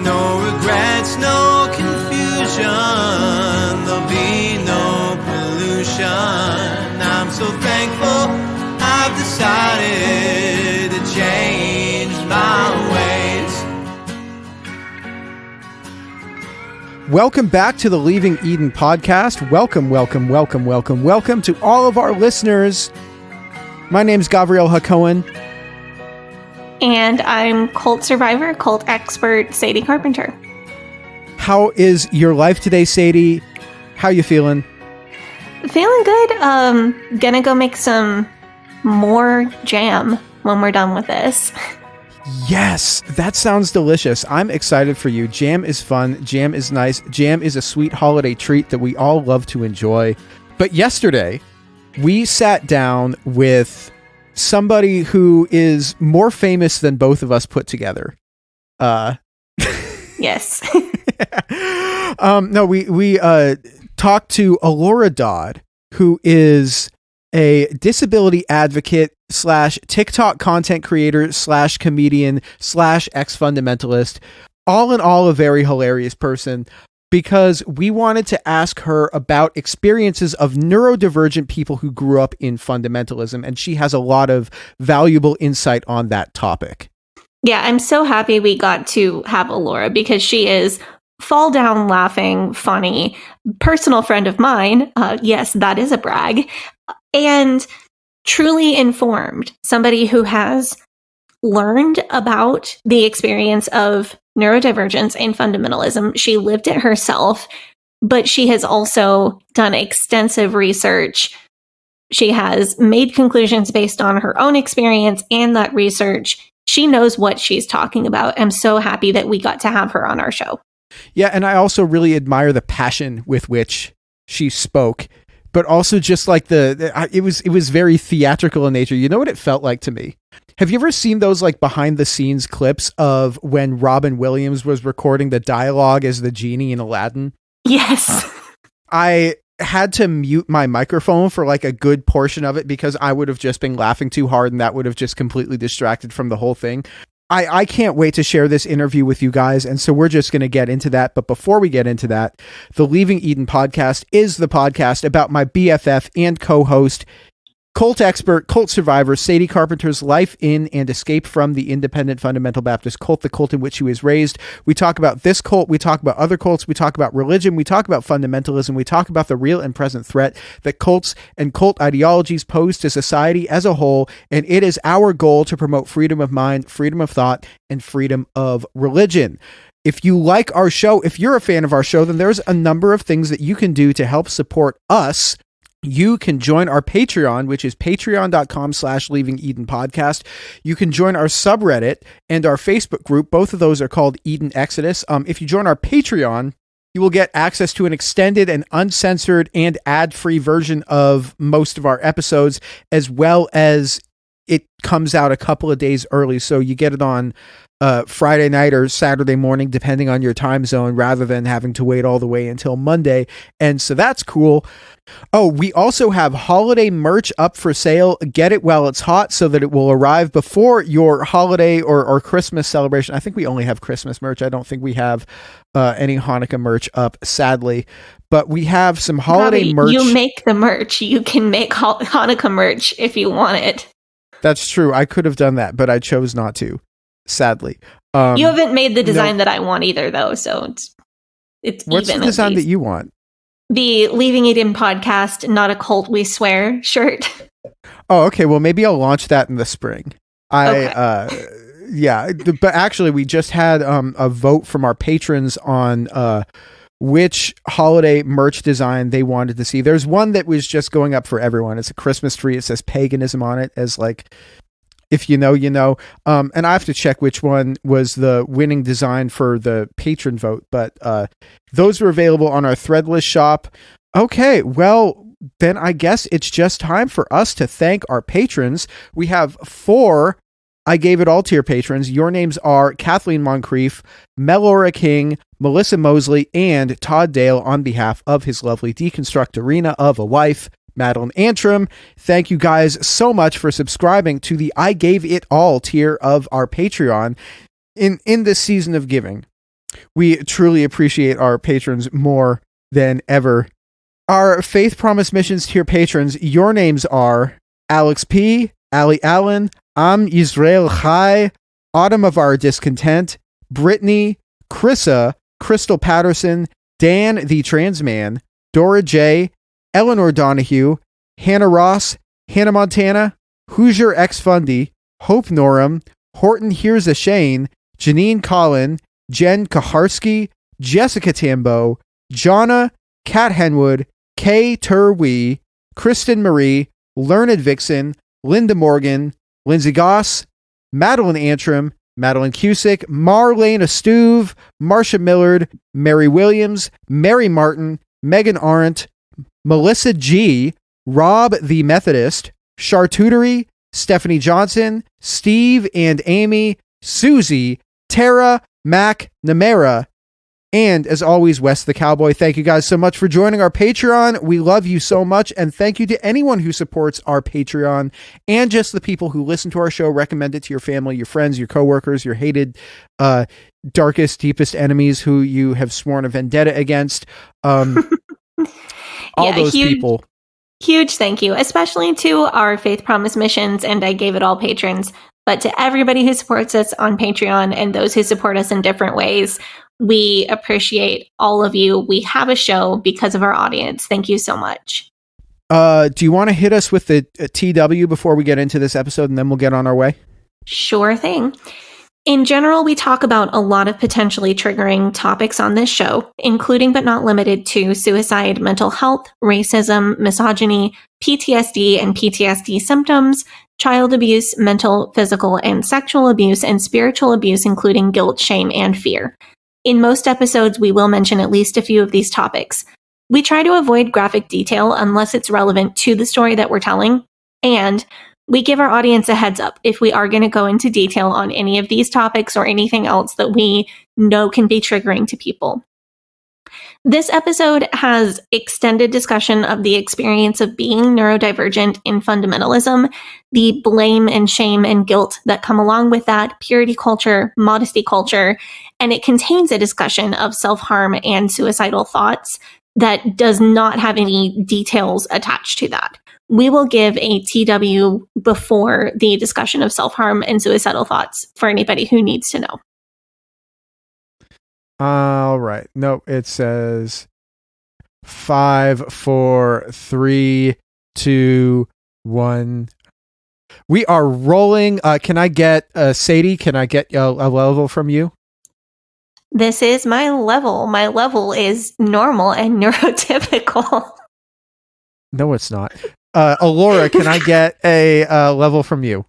no regrets, no confusion. There'll be no pollution. I'm so thankful I've decided to change my ways. Welcome back to the Leaving Eden podcast. Welcome to all of our listeners. My name's Gabrielle Hacohen. And I'm cult survivor, cult expert, Sadie Carpenter. How is your life today, Sadie? How you feeling? Feeling good. Gonna go make some more jam when we're done with this. Yes, that sounds delicious. I'm excited for you. Jam is fun. Jam is nice. Jam is a sweet holiday treat that we all love to enjoy. But yesterday, we sat down with somebody who is more famous than both of us put together. Yes. No, we talked to Elora Dodd, who is a disability advocate / TikTok content creator / comedian / ex-fundamentalist. All in all, a very hilarious person, because we wanted to ask her about experiences of neurodivergent people who grew up in fundamentalism, and she has a lot of valuable insight on that topic. Yeah, I'm so happy we got to have Elora, because she is fall down laughing, funny, personal friend of mine. Yes, that is a brag. And truly informed, somebody who has learned about the experience of neurodivergence and fundamentalism. She lived it herself, but she has also done extensive research. She has made conclusions based on her own experience and that research. She knows what she's talking about. I'm so happy that we got to have her on our show. Yeah, and I also really admire the passion with which she spoke, but also just like it was very theatrical in nature. You know what it felt like to me? Have you ever seen those like behind the scenes clips of when Robin Williams was recording the dialogue as the genie in Aladdin? Yes. I had to mute my microphone for like a good portion of it because I would have just been laughing too hard and that would have just completely distracted from the whole thing. I can't wait to share this interview with you guys, and so we're just going to get into that. But before we get into that, the Leaving Eden podcast is the podcast about my BFF and co-host, cult expert, cult survivor, Sadie Carpenter's life in and escape from the independent fundamental Baptist cult, the cult in which she was raised. We talk about this cult, we talk about other cults, we talk about religion, we talk about fundamentalism, we talk about the real and present threat that cults and cult ideologies pose to society as a whole, and it is our goal to promote freedom of mind, freedom of thought, and freedom of religion. If you like our show, if you're a fan of our show, then there's a number of things that you can do to help support us. You can join our Patreon, which is patreon.com/Leaving Eden podcast. You can join our subreddit and our Facebook group. Both of those are called Eden Exodus. If you join our Patreon, you will get access to an extended and uncensored and ad-free version of most of our episodes, as well as it comes out a couple of days early. So you get it on Friday night or Saturday morning, depending on your time zone, rather than having to wait all the way until Monday. And so that's cool. Oh, we also have holiday merch up for sale. Get it while it's hot so that it will arrive before your holiday or Christmas celebration. I think we only have Christmas merch. I don't think we have any Hanukkah merch up, sadly. But we have some holiday merch. You make the merch. You can make Hanukkah merch if you want it. That's true. I could have done that, but I chose not to, sadly. You haven't made the design that I want either, though, so it's What's even the design that you want? The Leaving Eden podcast, not a cult, we swear shirt. Oh, okay. Well, maybe I'll launch that in the spring. Yeah, but actually we just had a vote from our patrons on which holiday merch design they wanted to see. There's one that was just going up for everyone. It's a Christmas tree. It says paganism on it, as like, if you know, you know. And I have to check which one was the winning design for the patron vote, but those were available on our Threadless shop. Okay, well, then I guess it's just time for us to thank our patrons. We have 4 I Gave It All tier patrons. Your names are Kathleen Moncrief, Melora King, Melissa Mosley, and Todd Dale on behalf of his lovely deconstructorina of a wife, Madeline Antrim. Thank you guys so much for subscribing to the I Gave It All tier of our Patreon in this season of giving. We truly appreciate our patrons more than ever. Our Faith Promise Missions tier patrons, your names are Alex P., Ali Allen, Am Yisrael Chai, Autumn of Our Discontent, Brittany, Chrissa, Crystal Patterson, Dan the Trans Man, Dora J., Eleanor Donahue, Hannah Ross, Hannah Montana, Hoosier X Fundy, Hope Norum, Horton Here's a Shane, Janine Collin, Jen Kaharski, Jessica Tambo, Jonna, Kat Henwood, Kay Turwee, Kristen Marie, Learned Vixen, Linda Morgan, Lindsay Goss, Madeline Antrim, Madeline Cusick, Marlene Astuve, Marsha Millard, Mary Williams, Mary Martin, Megan Arendt, Melissa G., Rob the Methodist, Charcuterie, Stephanie Johnson, Steve and Amy, Susie, Tara, Mac, Namera, and as always, Wes the Cowboy. Thank you guys so much for joining our Patreon. We love you so much. And thank you to anyone who supports our Patreon and just the people who listen to our show, recommend it to your family, your friends, your coworkers, your hated, darkest, deepest enemies who you have sworn a vendetta against. All those people. Huge thank you, especially to our Faith Promise Missions and I Gave It All patrons, but to everybody who supports us on Patreon and those who support us in different ways. We appreciate all of you. We have a show because of our audience. Thank you so much. Do you want to hit us with the TW before we get into this episode, and then we'll get on our way? Sure thing. In general, we talk about a lot of potentially triggering topics on this show, including but not limited to suicide, mental health, racism, misogyny, PTSD and PTSD symptoms, child abuse, mental, physical, and sexual abuse, and spiritual abuse, including guilt, shame, and fear. In most episodes, we will mention at least a few of these topics. We try to avoid graphic detail unless it's relevant to the story that we're telling, and we give our audience a heads up if we are going to go into detail on any of these topics or anything else that we know can be triggering to people. This episode has extended discussion of the experience of being neurodivergent in fundamentalism, the blame and shame and guilt that come along with that, purity culture, modesty culture, and it contains a discussion of self-harm and suicidal thoughts that does not have any details attached to that. We will give a TW before the discussion of self-harm and suicidal thoughts for anybody who needs to know. All right. No, it says 5, 4, 3, 2, 1. We are rolling. Can I get Sadie? Can I get a level from you? This is my level. My level is normal and neurotypical. No, it's not. Elora, can I get a level from you?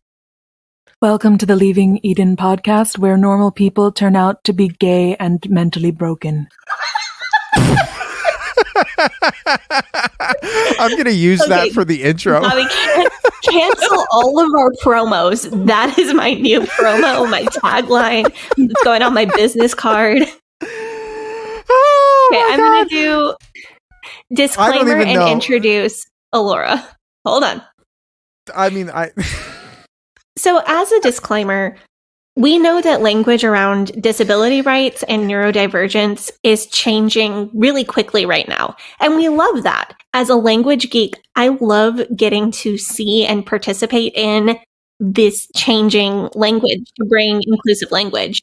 Welcome to the Leaving Eden podcast, where normal people turn out to be gay and mentally broken. I'm going to use that for the intro. Bobby, cancel all of our promos. That is my new promo, my tagline. It's going on my business card. Oh, okay, I'm going to do disclaimer and introduce Elora. Hold on. So as a disclaimer, we know that language around disability rights and neurodivergence is changing really quickly right now. And we love that. As a language geek, I love getting to see and participate in this changing language to bring inclusive language.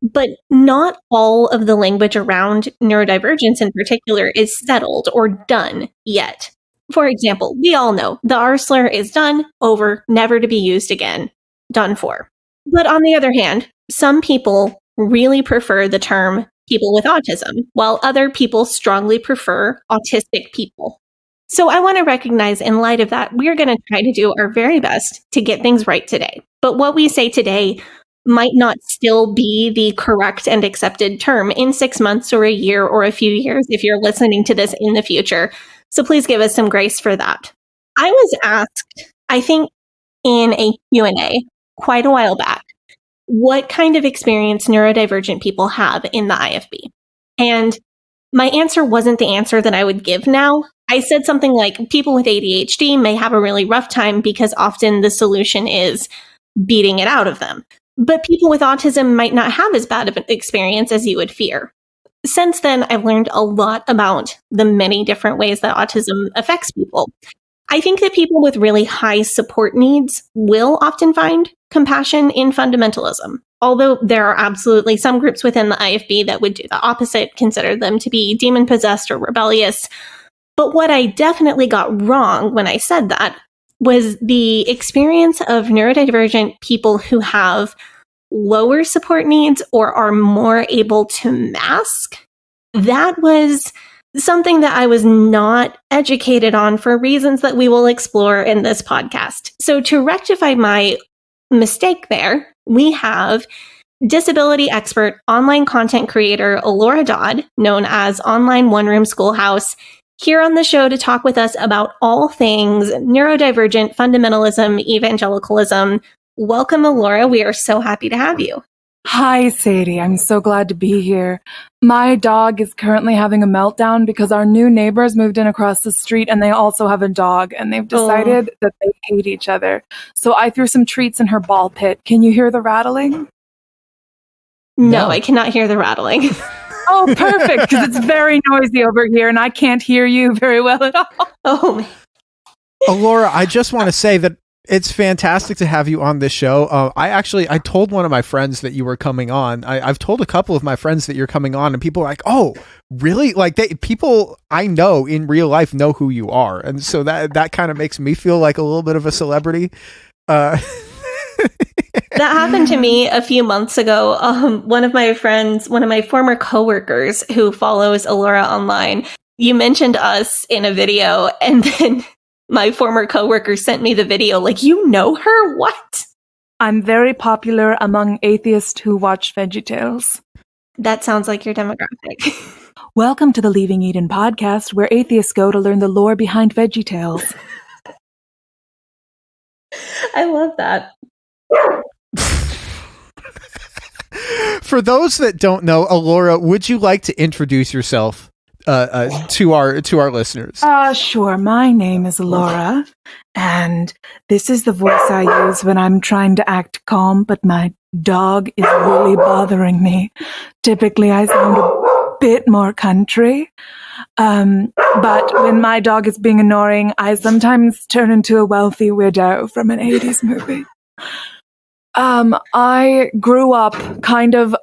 But not all of the language around neurodivergence in particular is settled or done yet. For example, we all know the R slur is done, over, never to be used again, done for. But on the other hand, some people really prefer the term people with autism, while other people strongly prefer autistic people. So I want to recognize in light of that, we're going to try to do our very best to get things right today. But what we say today might not still be the correct and accepted term in 6 months or a year or a few years if you're listening to this in the future. So please give us some grace for that. I was asked, I think in a Q&A quite a while back, what kind of experience neurodivergent people have in the IFB. And my answer wasn't the answer that I would give now. I said something like people with ADHD may have a really rough time because often the solution is beating it out of them. But people with autism might not have as bad of an experience as you would fear. Since then, I've learned a lot about the many different ways that autism affects people. I think that people with really high support needs will often find compassion in fundamentalism, although there are absolutely some groups within the IFB that would do the opposite, consider them to be demon-possessed or rebellious. But what I definitely got wrong when I said that was the experience of neurodivergent people who have lower support needs or are more able to mask. That was something that I was not educated on for reasons that we will explore in this podcast. So to rectify my mistake there, we have disability expert, online content creator Elora Dodd, known as Online One Room Schoolhouse, here on the show to talk with us about all things neurodivergent, fundamentalism, evangelicalism. Welcome, Elora. We are so happy to have you. Hi, Sadie. I'm so glad to be here. My dog is currently having a meltdown because our new neighbors moved in across the street and they also have a dog and they've decided that they hate each other. So I threw some treats in her ball pit. Can you hear the rattling? No, I cannot hear the rattling. Oh, perfect, because it's very noisy over here and I can't hear you very well at all. Oh, man. Elora, I just want to say that it's fantastic to have you on this show. I told one of my friends that you were coming on. I've told a couple of my friends that you're coming on, and people are like, "Oh, really?" Like people I know in real life know who you are, and so that kind of makes me feel like a little bit of a celebrity. That happened to me a few months ago. One of my former coworkers who follows Elora online, you mentioned us in a video, and then my former coworker sent me the video. Like, you know her? What? I'm very popular among atheists who watch VeggieTales. That sounds like your demographic. Welcome to the Leaving Eden podcast, where atheists go to learn the lore behind VeggieTales. I love that. For those that don't know, Elora, would you like to introduce yourself to our listeners? Sure. My name is Elora, and this is the voice I use when I'm trying to act calm, but my dog is really bothering me. Typically, I sound a bit more country, but when my dog is being annoying, I sometimes turn into a wealthy widow from an 80s movie. I grew up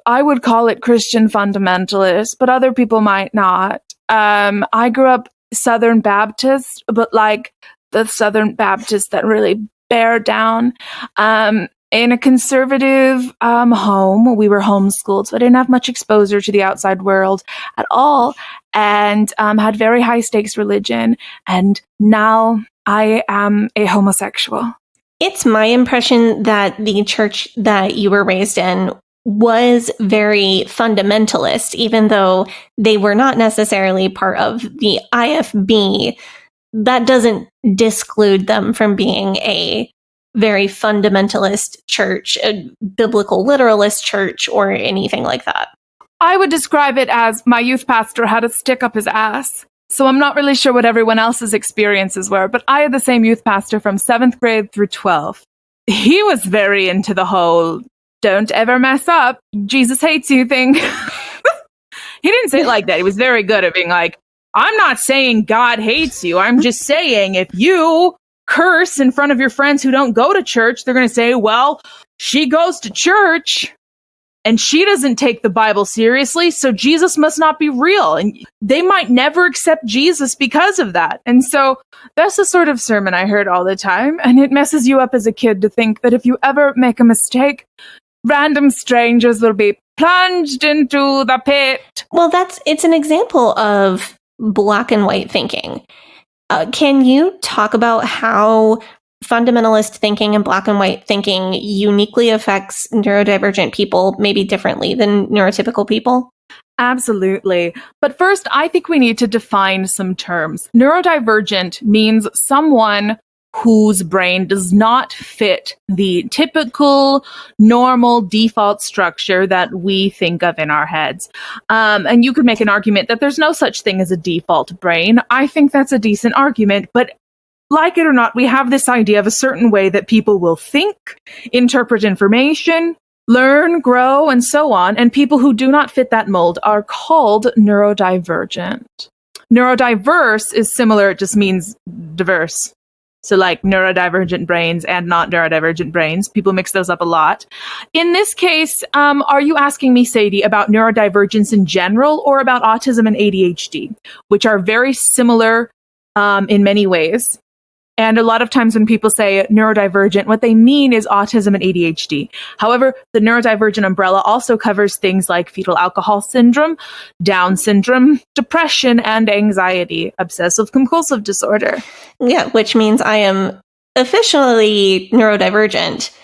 I would call it Christian fundamentalist, but other people might not. I grew up Southern Baptist, but like the Southern Baptists that really bear down. In a conservative home, we were homeschooled, so I didn't have much exposure to the outside world at all, and had very high stakes religion. And now I am a homosexual. It's my impression that the church that you were raised in was very fundamentalist, even though they were not necessarily part of the IFB. That doesn't disclude them from being a very fundamentalist church, a biblical literalist church, or anything like that. I would describe it as my youth pastor had a stick up his ass. So I'm not really sure what everyone else's experiences were, but I had the same youth pastor from 7th grade through 12th. He was very into the whole, don't ever mess up, Jesus hates you thing. He didn't say it like that. He was very good at being like, I'm not saying God hates you. I'm just saying if you curse in front of your friends who don't go to church, they're going to say, well, she goes to church and she doesn't take the Bible seriously, so Jesus must not be real. And they might never accept Jesus because of that. And so that's the sort of sermon I heard all the time. And it messes you up as a kid to think that if you ever make a mistake, random strangers will be plunged into the pit. Well, it's an example of black and white thinking. Can you talk about how fundamentalist thinking and black and white thinking uniquely affects neurodivergent people, maybe differently than neurotypical people? Absolutely. But first, I think we need to define some terms. Neurodivergent means someone whose brain does not fit the typical, normal default structure that we think of in our heads. And you could make an argument that there's no such thing as a default brain. I think that's a decent argument, but like it or not, we have this idea of a certain way that people will think, interpret information, learn, grow, and so on. And people who do not fit that mold are called neurodivergent. Neurodiverse is similar, it just means diverse. So like neurodivergent brains and not neurodivergent brains. People mix those up a lot. In this case, are you asking me, Sadie, about neurodivergence in general or about autism and ADHD, which are very similar in many ways? And a lot of times when people say neurodivergent, what they mean is autism and ADHD. However, the neurodivergent umbrella also covers things like fetal alcohol syndrome, Down syndrome, depression, and anxiety, obsessive compulsive disorder. Yeah, which means I am officially neurodivergent,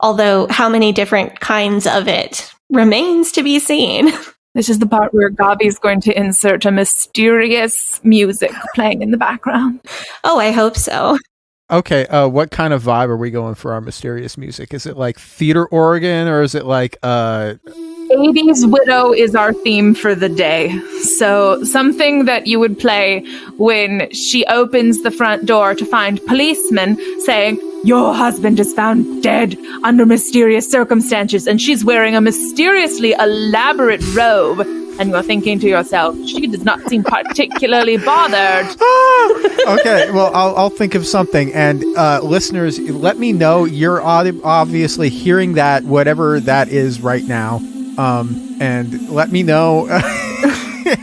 although how many different kinds of it remains to be seen. This is the part where Gabi is going to insert a mysterious music playing in the background. Oh, I hope so. Okay, what kind of vibe are we going for our mysterious music? Is it like theater organ, or is it like 80s Widow is our theme for the day. So something that you would play when she opens the front door to find policemen saying, "Your husband is found dead under mysterious circumstances," and she's wearing a mysteriously elaborate robe, and you're thinking to yourself, she does not seem particularly bothered. Okay, well, I'll think of something. And listeners, let me know you're obviously hearing that, whatever that is right now. And let me know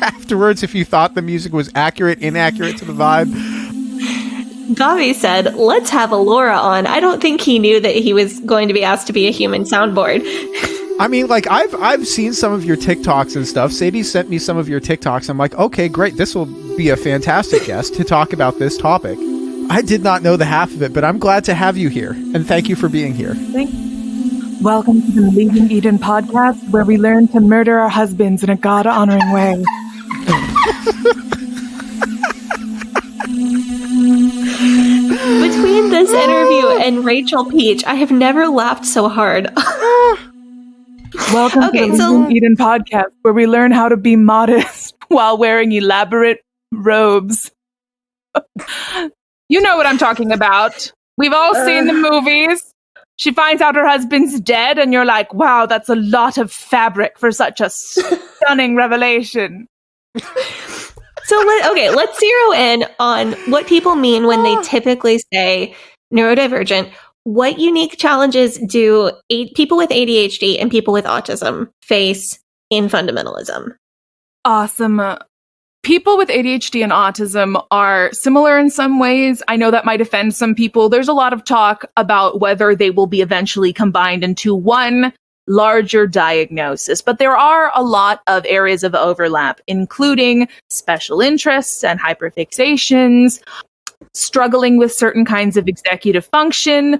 afterwards if you thought the music was accurate, inaccurate to the vibe. Gabi said, "Let's have Elora on." I don't think he knew that he was going to be asked to be a human soundboard. I mean, like, I've seen some of your TikToks and stuff. Sadie sent me some of your TikToks. I'm like, okay, great. This will be a fantastic guest to talk about this topic. I did not know the half of it, but I'm glad to have you here. And thank you for being here. Thank you. Welcome to the Leaving Eden podcast, where we learn to murder our husbands in a God-honoring way. Between this interview and Rachel Peach, I have never laughed so hard. Welcome to the Leaving Eden podcast, where we learn how to be modest while wearing elaborate robes. You know what I'm talking about. We've all seen the movies. She finds out her husband's dead, and you're like, wow, that's a lot of fabric for such a stunning revelation. So, let's zero in on what people mean when they typically say neurodivergent. What unique challenges do people with ADHD and people with autism face in fundamentalism? Awesome. People with ADHD and autism are similar in some ways. I know that might offend some people. There's a lot of talk about whether they will be eventually combined into one larger diagnosis, but there are a lot of areas of overlap, including special interests and hyperfixations, struggling with certain kinds of executive function,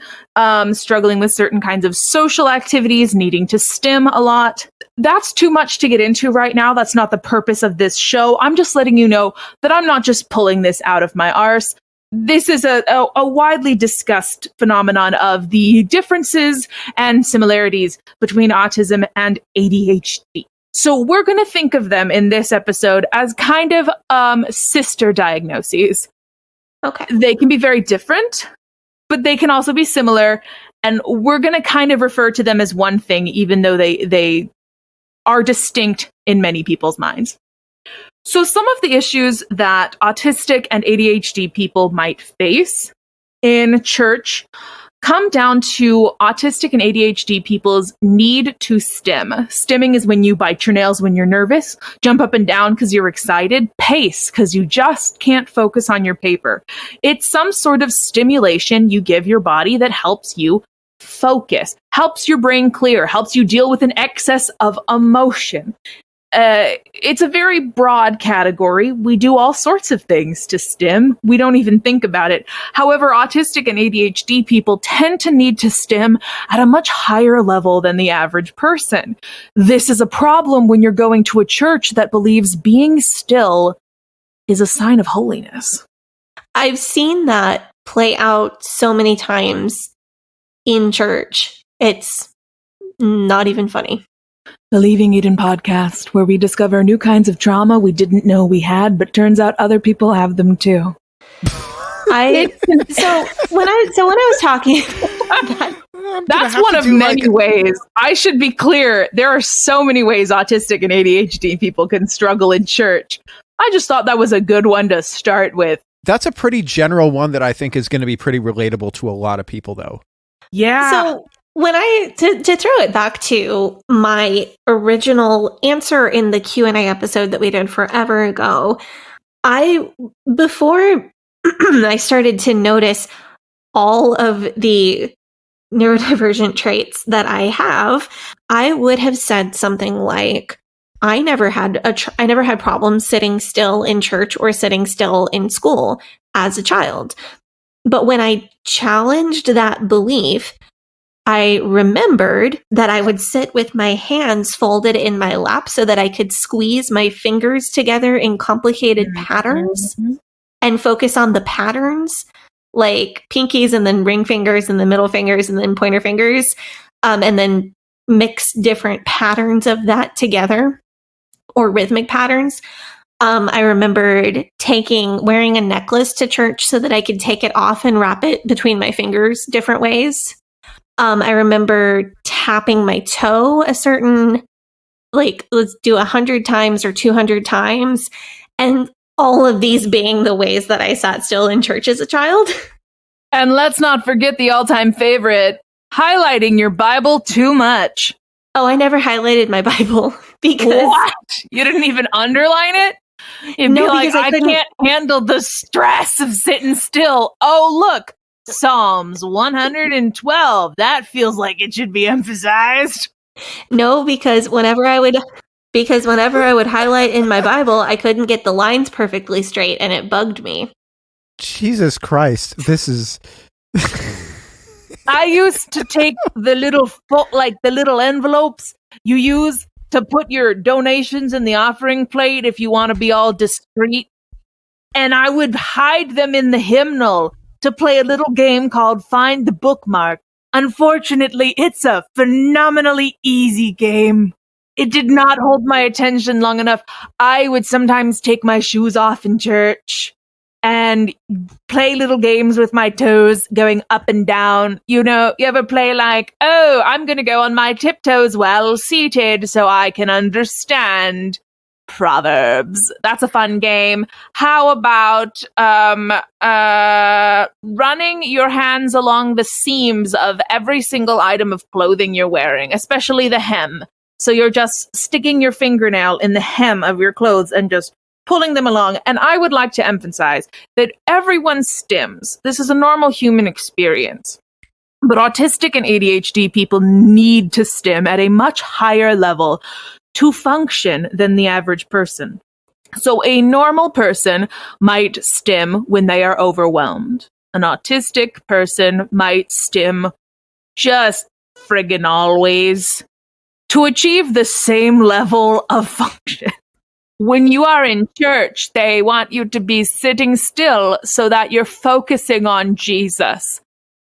struggling with certain kinds of social activities, needing to stim a lot. That's too much to get into right now. That's not the purpose of this show. I'm just letting you know that I'm not just pulling this out of my arse. This is a widely discussed phenomenon of the differences and similarities between autism and ADHD. So we're going to think of them in this episode as kind of sister diagnoses. Okay. They can be very different, but they can also be similar. And we're going to kind of refer to them as one thing, even though they are distinct in many people's minds. So some of the issues that autistic and ADHD people might face in church come down to autistic and ADHD people's need to stim. Stimming is when you bite your nails when you're nervous, jump up and down because you're excited, pace because you just can't focus on your paper. It's some sort of stimulation you give your body that helps you focus, helps your brain clear, helps you deal with an excess of emotion. It's a very broad category. We do all sorts of things to stim. We don't even think about it. However, autistic and ADHD people tend to need to stim at a much higher level than the average person. This is a problem when you're going to a church that believes being still is a sign of holiness. I've seen that play out so many times in church. It's not even funny. The Leaving Eden podcast, where we discover new kinds of trauma we didn't know we had, but turns out other people have them too. So when I was talking about that, That's one of many ways. I should be clear. There are so many ways autistic and ADHD people can struggle in church. I just thought that was a good one to start with. That's a pretty general one that I think is going to be pretty relatable to a lot of people, though. Yeah. So when to throw it back to my original answer in the Q&A episode that we did forever ago, before I started to notice all of the neurodivergent traits that I have, I would have said something like, I never had problems sitting still in church or sitting still in school as a child. But when I challenged that belief, I remembered that I would sit with my hands folded in my lap so that I could squeeze my fingers together in complicated patterns and focus on the patterns, like pinkies and then ring fingers and then middle fingers and then pointer fingers, and then mix different patterns of that together, or rhythmic patterns. I remembered wearing a necklace to church so that I could take it off and wrap it between my fingers different ways. I remember tapping my toe a certain, let's do 100 times or 200 times. And all of these being the ways that I sat still in church as a child. And let's not forget the all-time favorite, highlighting your Bible too much. Oh, I never highlighted my Bible because... What? You didn't even underline it? You'd be like, I can't handle the stress of sitting still. Oh, look, Psalms 112. That feels like it should be emphasized. No, because whenever I would highlight in my Bible, I couldn't get the lines perfectly straight and it bugged me. Jesus Christ, this is... I used to take the little envelopes you use to put your donations in the offering plate if you want to be all discreet. And I would hide them in the hymnal to play a little game called Find the Bookmark. Unfortunately, it's a phenomenally easy game. It did not hold my attention long enough. I would sometimes take my shoes off in church and play little games with my toes going up and down. You know, you ever play like, oh, I'm going to go on my tiptoes while seated so I can understand Proverbs. That's a fun game. How about running your hands along the seams of every single item of clothing you're wearing, especially the hem. So you're just sticking your fingernail in the hem of your clothes and just pulling them along. And I would like to emphasize that everyone stims. This is a normal human experience. But autistic and ADHD people need to stim at a much higher level to function than the average person. So a normal person might stim when they are overwhelmed. An autistic person might stim just friggin' always to achieve the same level of function. When you are in church, they want you to be sitting still so that you're focusing on Jesus.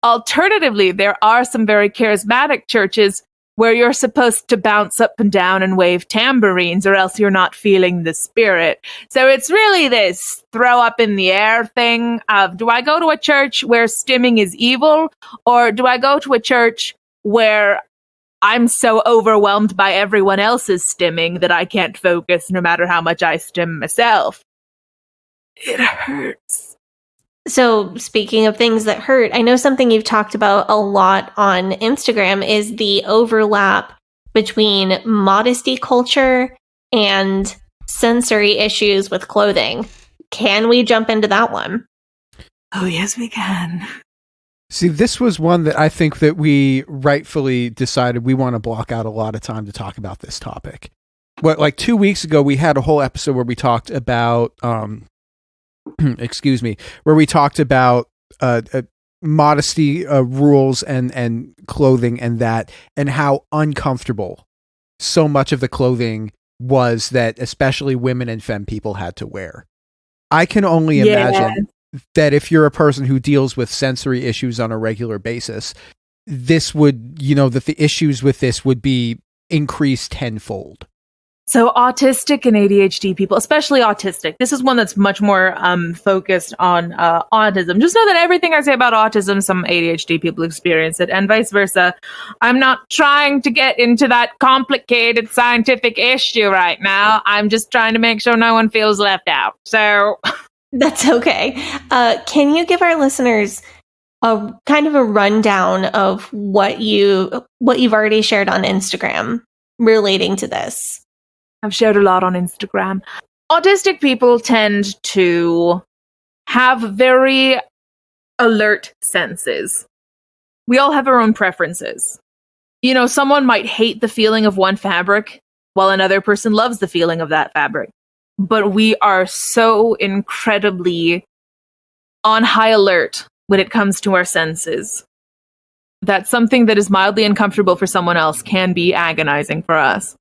Alternatively, there are some very charismatic churches where you're supposed to bounce up and down and wave tambourines or else you're not feeling the spirit. So it's really this throw up in the air thing of, do I go to a church where stimming is evil, or do I go to a church where I'm so overwhelmed by everyone else's stimming that I can't focus no matter how much I stim myself? It hurts. So speaking of things that hurt, I know something you've talked about a lot on Instagram is the overlap between modesty culture and sensory issues with clothing. Can we jump into that one? Oh, yes, we can. See, this was one that I think that we rightfully decided we want to block out a lot of time to talk about this topic. Like 2 weeks ago, we had a whole episode where we talked about, where we talked about modesty rules and clothing and that, and how uncomfortable so much of the clothing was that especially women and femme people had to wear. I can only imagine that if you're a person who deals with sensory issues on a regular basis, this would, that the issues with this would be increased tenfold. So autistic and ADHD people, especially autistic, this is one that's much more focused on autism. Just know that everything I say about autism, some ADHD people experience it, and vice versa. I'm not trying to get into that complicated scientific issue right now. I'm just trying to make sure no one feels left out. So That's okay. Can you give our listeners a kind of a rundown of what you've already shared on Instagram relating to this? I've shared a lot on Instagram. Autistic people tend to have very alert senses. We all have our own preferences. You know, someone might hate the feeling of one fabric while another person loves the feeling of that fabric. But we are so incredibly on high alert when it comes to our senses that something that is mildly uncomfortable for someone else can be agonizing for us.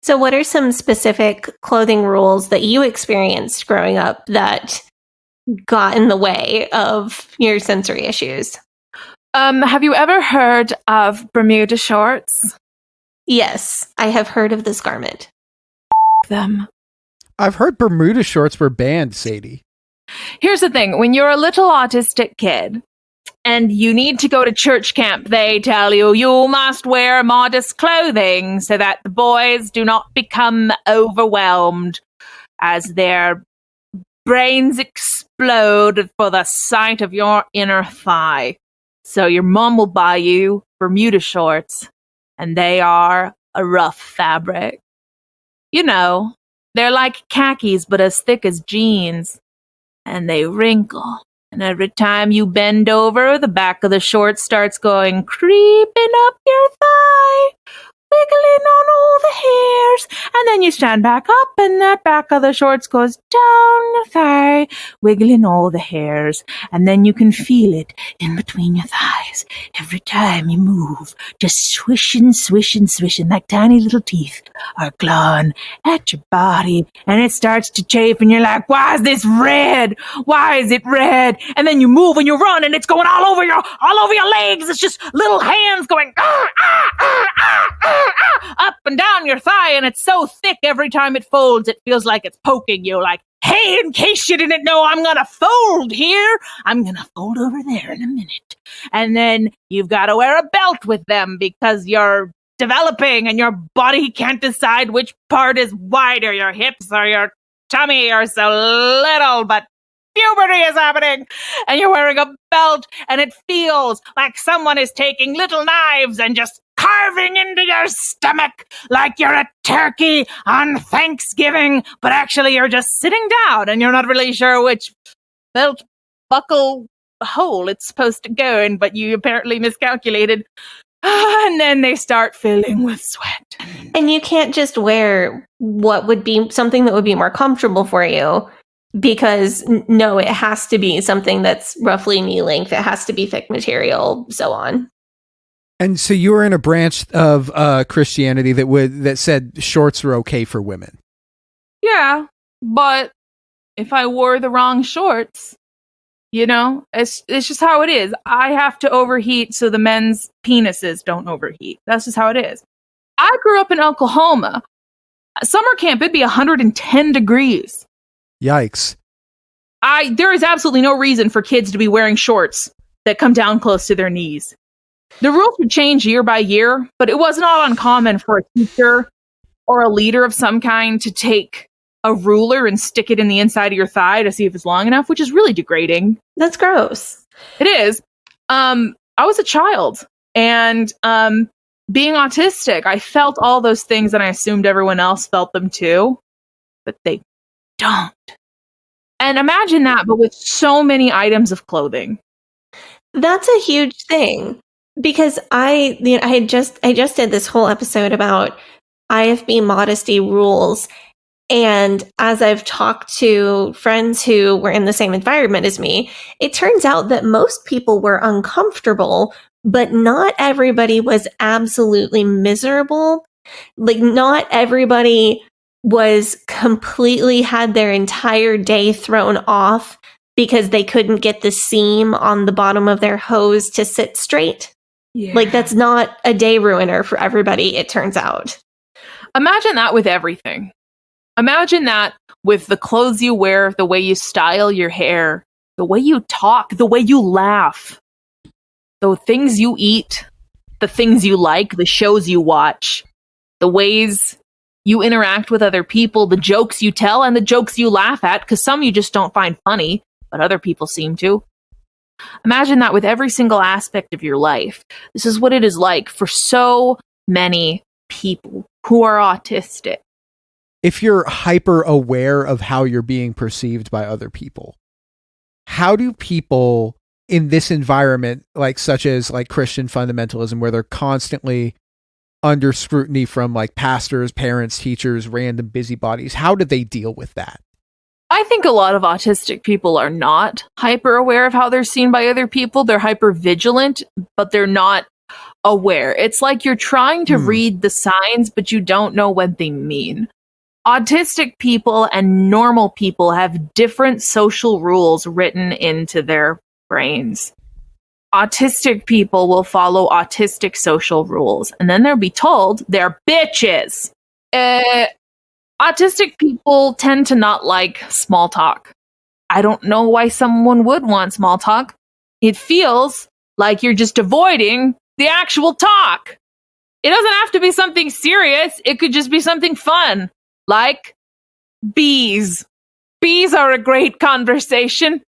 So what are some specific clothing rules that you experienced growing up that got in the way of your sensory issues? Have you ever heard of Bermuda shorts? Yes, I have heard of this garment. Them. I've heard Bermuda shorts were banned, Sadie. Here's the thing. When you're a little autistic kid and you need to go to church camp, they tell you you must wear modest clothing so that the boys do not become overwhelmed as their brains explode for the sight of your inner thigh. So your mom will buy you Bermuda shorts, and they are a rough fabric. You know, they're like khakis, but as thick as jeans. And they wrinkle. And every time you bend over, the back of the short starts going creeping up your thigh, wiggling on all the hairs. And then you stand back up, and that back of the shorts goes down the thigh, wiggling all the hairs. And then you can feel it in between your thighs every time you move, just swishing, swishing, swishing, like tiny little teeth are clawing at your body. And it starts to chafe, and you're like, why is this red? Why is it red? And then you move and you run, and it's going all over your legs. It's just little hands going up and down your thigh, and it's so thick every time it folds, it feels like it's poking you, like, hey, in case you didn't know, I'm gonna fold here. I'm gonna fold over there in a minute. And then you've got to wear a belt with them because you're developing and your body can't decide which part is wider, your hips or your tummy are so little, but puberty is happening, and you're wearing a belt, and it feels like someone is taking little knives and just carving into your stomach like you're a turkey on Thanksgiving, but actually you're just sitting down and you're not really sure which belt buckle hole it's supposed to go in, but you apparently miscalculated. And then they start filling with sweat. And you can't just wear what would be something that would be more comfortable for you, because no, it has to be something that's roughly knee length. It has to be thick material, so on. And so you were in a branch of Christianity that said shorts were okay for women. Yeah, but if I wore the wrong shorts, you know, it's just how it is. I have to overheat so the men's penises don't overheat. That's just how it is. I grew up in Oklahoma. Summer camp, it'd be 110 degrees. Yikes. There is absolutely no reason for kids to be wearing shorts that come down close to their knees. The rules would change year by year, but it was not uncommon for a teacher or a leader of some kind to take a ruler and stick it in the inside of your thigh to see if it's long enough, which is really degrading. That's gross. It is. I was a child, and being autistic, I felt all those things, and I assumed everyone else felt them too, but they don't. And imagine that, but with so many items of clothing. That's a huge thing, because I just did this whole episode about IFB modesty rules. And as I've talked to friends who were in the same environment as me, it turns out that most people were uncomfortable, but not everybody was absolutely miserable. Like, not everybody was completely had their entire day thrown off because they couldn't get the seam on the bottom of their hose to sit straight. Yeah. Like, that's not a day ruiner for everybody, it turns out. Imagine that with everything. Imagine that with the clothes you wear, the way you style your hair, the way you talk, the way you laugh, the things you eat, the things you like, the shows you watch, the ways you interact with other people, the jokes you tell, and the jokes you laugh at, because some you just don't find funny, but other people seem to. Imagine that with every single aspect of your life. This is what it is like for so many people who are autistic. If you're hyper aware of how you're being perceived by other people, how do people in this environment, like such as like Christian fundamentalism, where they're constantly under scrutiny from like pastors, parents, teachers, random busybodies, how do they deal with that? I think a lot of autistic people are not hyper aware of how they're seen by other people. They're hyper vigilant, but they're not aware. It's like you're trying to read the signs, but you don't know what they mean. Autistic people and normal people have different social rules written into their brains. Autistic people will follow autistic social rules, and then they'll be told they're bitches. Autistic people tend to not like small talk. I don't know why someone would want small talk. It feels like you're just avoiding the actual talk. It doesn't have to be something serious. It could just be something fun, like bees. Bees are a great conversation.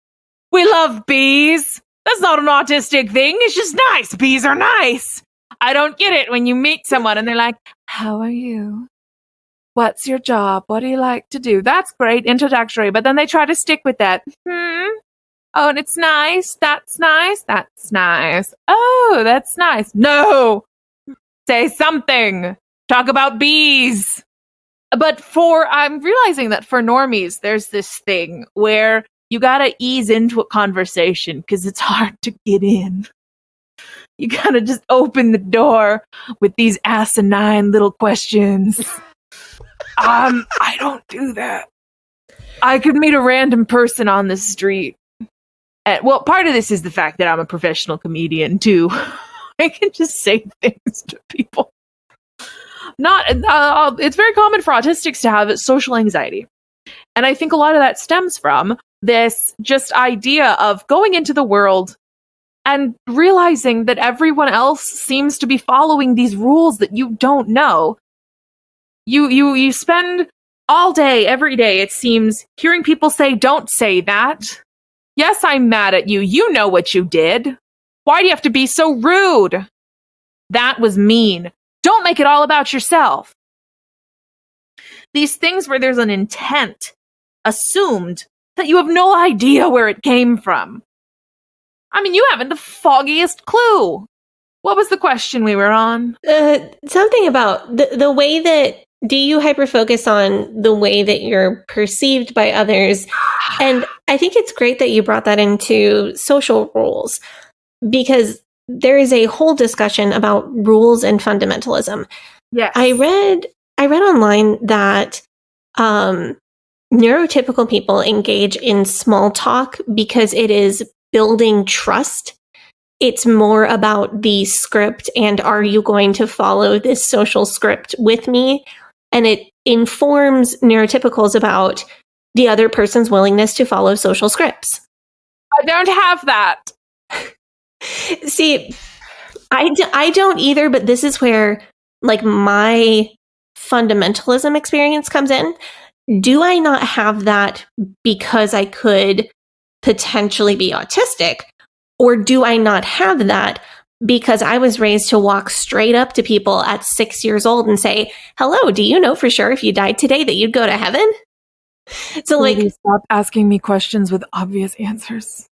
We love bees. That's not an autistic thing. It's just nice. Bees are nice. I don't get it when you meet someone and they're like, how are you? What's your job? What do you like to do? That's great, introductory. But then they try to stick with that. Oh, and it's nice. That's nice. That's nice. Oh, that's nice. No. Say something. Talk about bees. But I'm realizing that for normies, there's this thing where you gotta ease into a conversation because it's hard to get in. You gotta just open the door with these asinine little questions. I don't do that. I could meet a random person on the street. And, well, part of this is the fact that I'm a professional comedian too. I can just say things to people. It's very common for autistics to have social anxiety. And I think a lot of that stems from this just idea of going into the world and realizing that everyone else seems to be following these rules that you don't know. You spend all day, every day, it seems, hearing people say, don't say that. Yes, I'm mad at you. You know what you did. Why do you have to be so rude? That was mean. Don't make it all about yourself. These things where there's an intent assumed that you have no idea where it came from. I mean, you haven't the foggiest clue. What was the question we were on? Something about the way that, do you hyperfocus on the way that you're perceived by others? And I think it's great that you brought that into social rules, because there is a whole discussion about rules and fundamentalism. Yes. I read online that neurotypical people engage in small talk because it is building trust. It's more about the script and are you going to follow this social script with me? And it informs neurotypicals about the other person's willingness to follow social scripts. I don't have that. See, I don't either, but this is where like my fundamentalism experience comes in. Do I not have that because I could potentially be autistic? Or do I not have that because I was raised to walk straight up to people at 6 years old and say, hello, do you know for sure if you died today that you'd go to heaven? So Please stop asking me questions with obvious answers.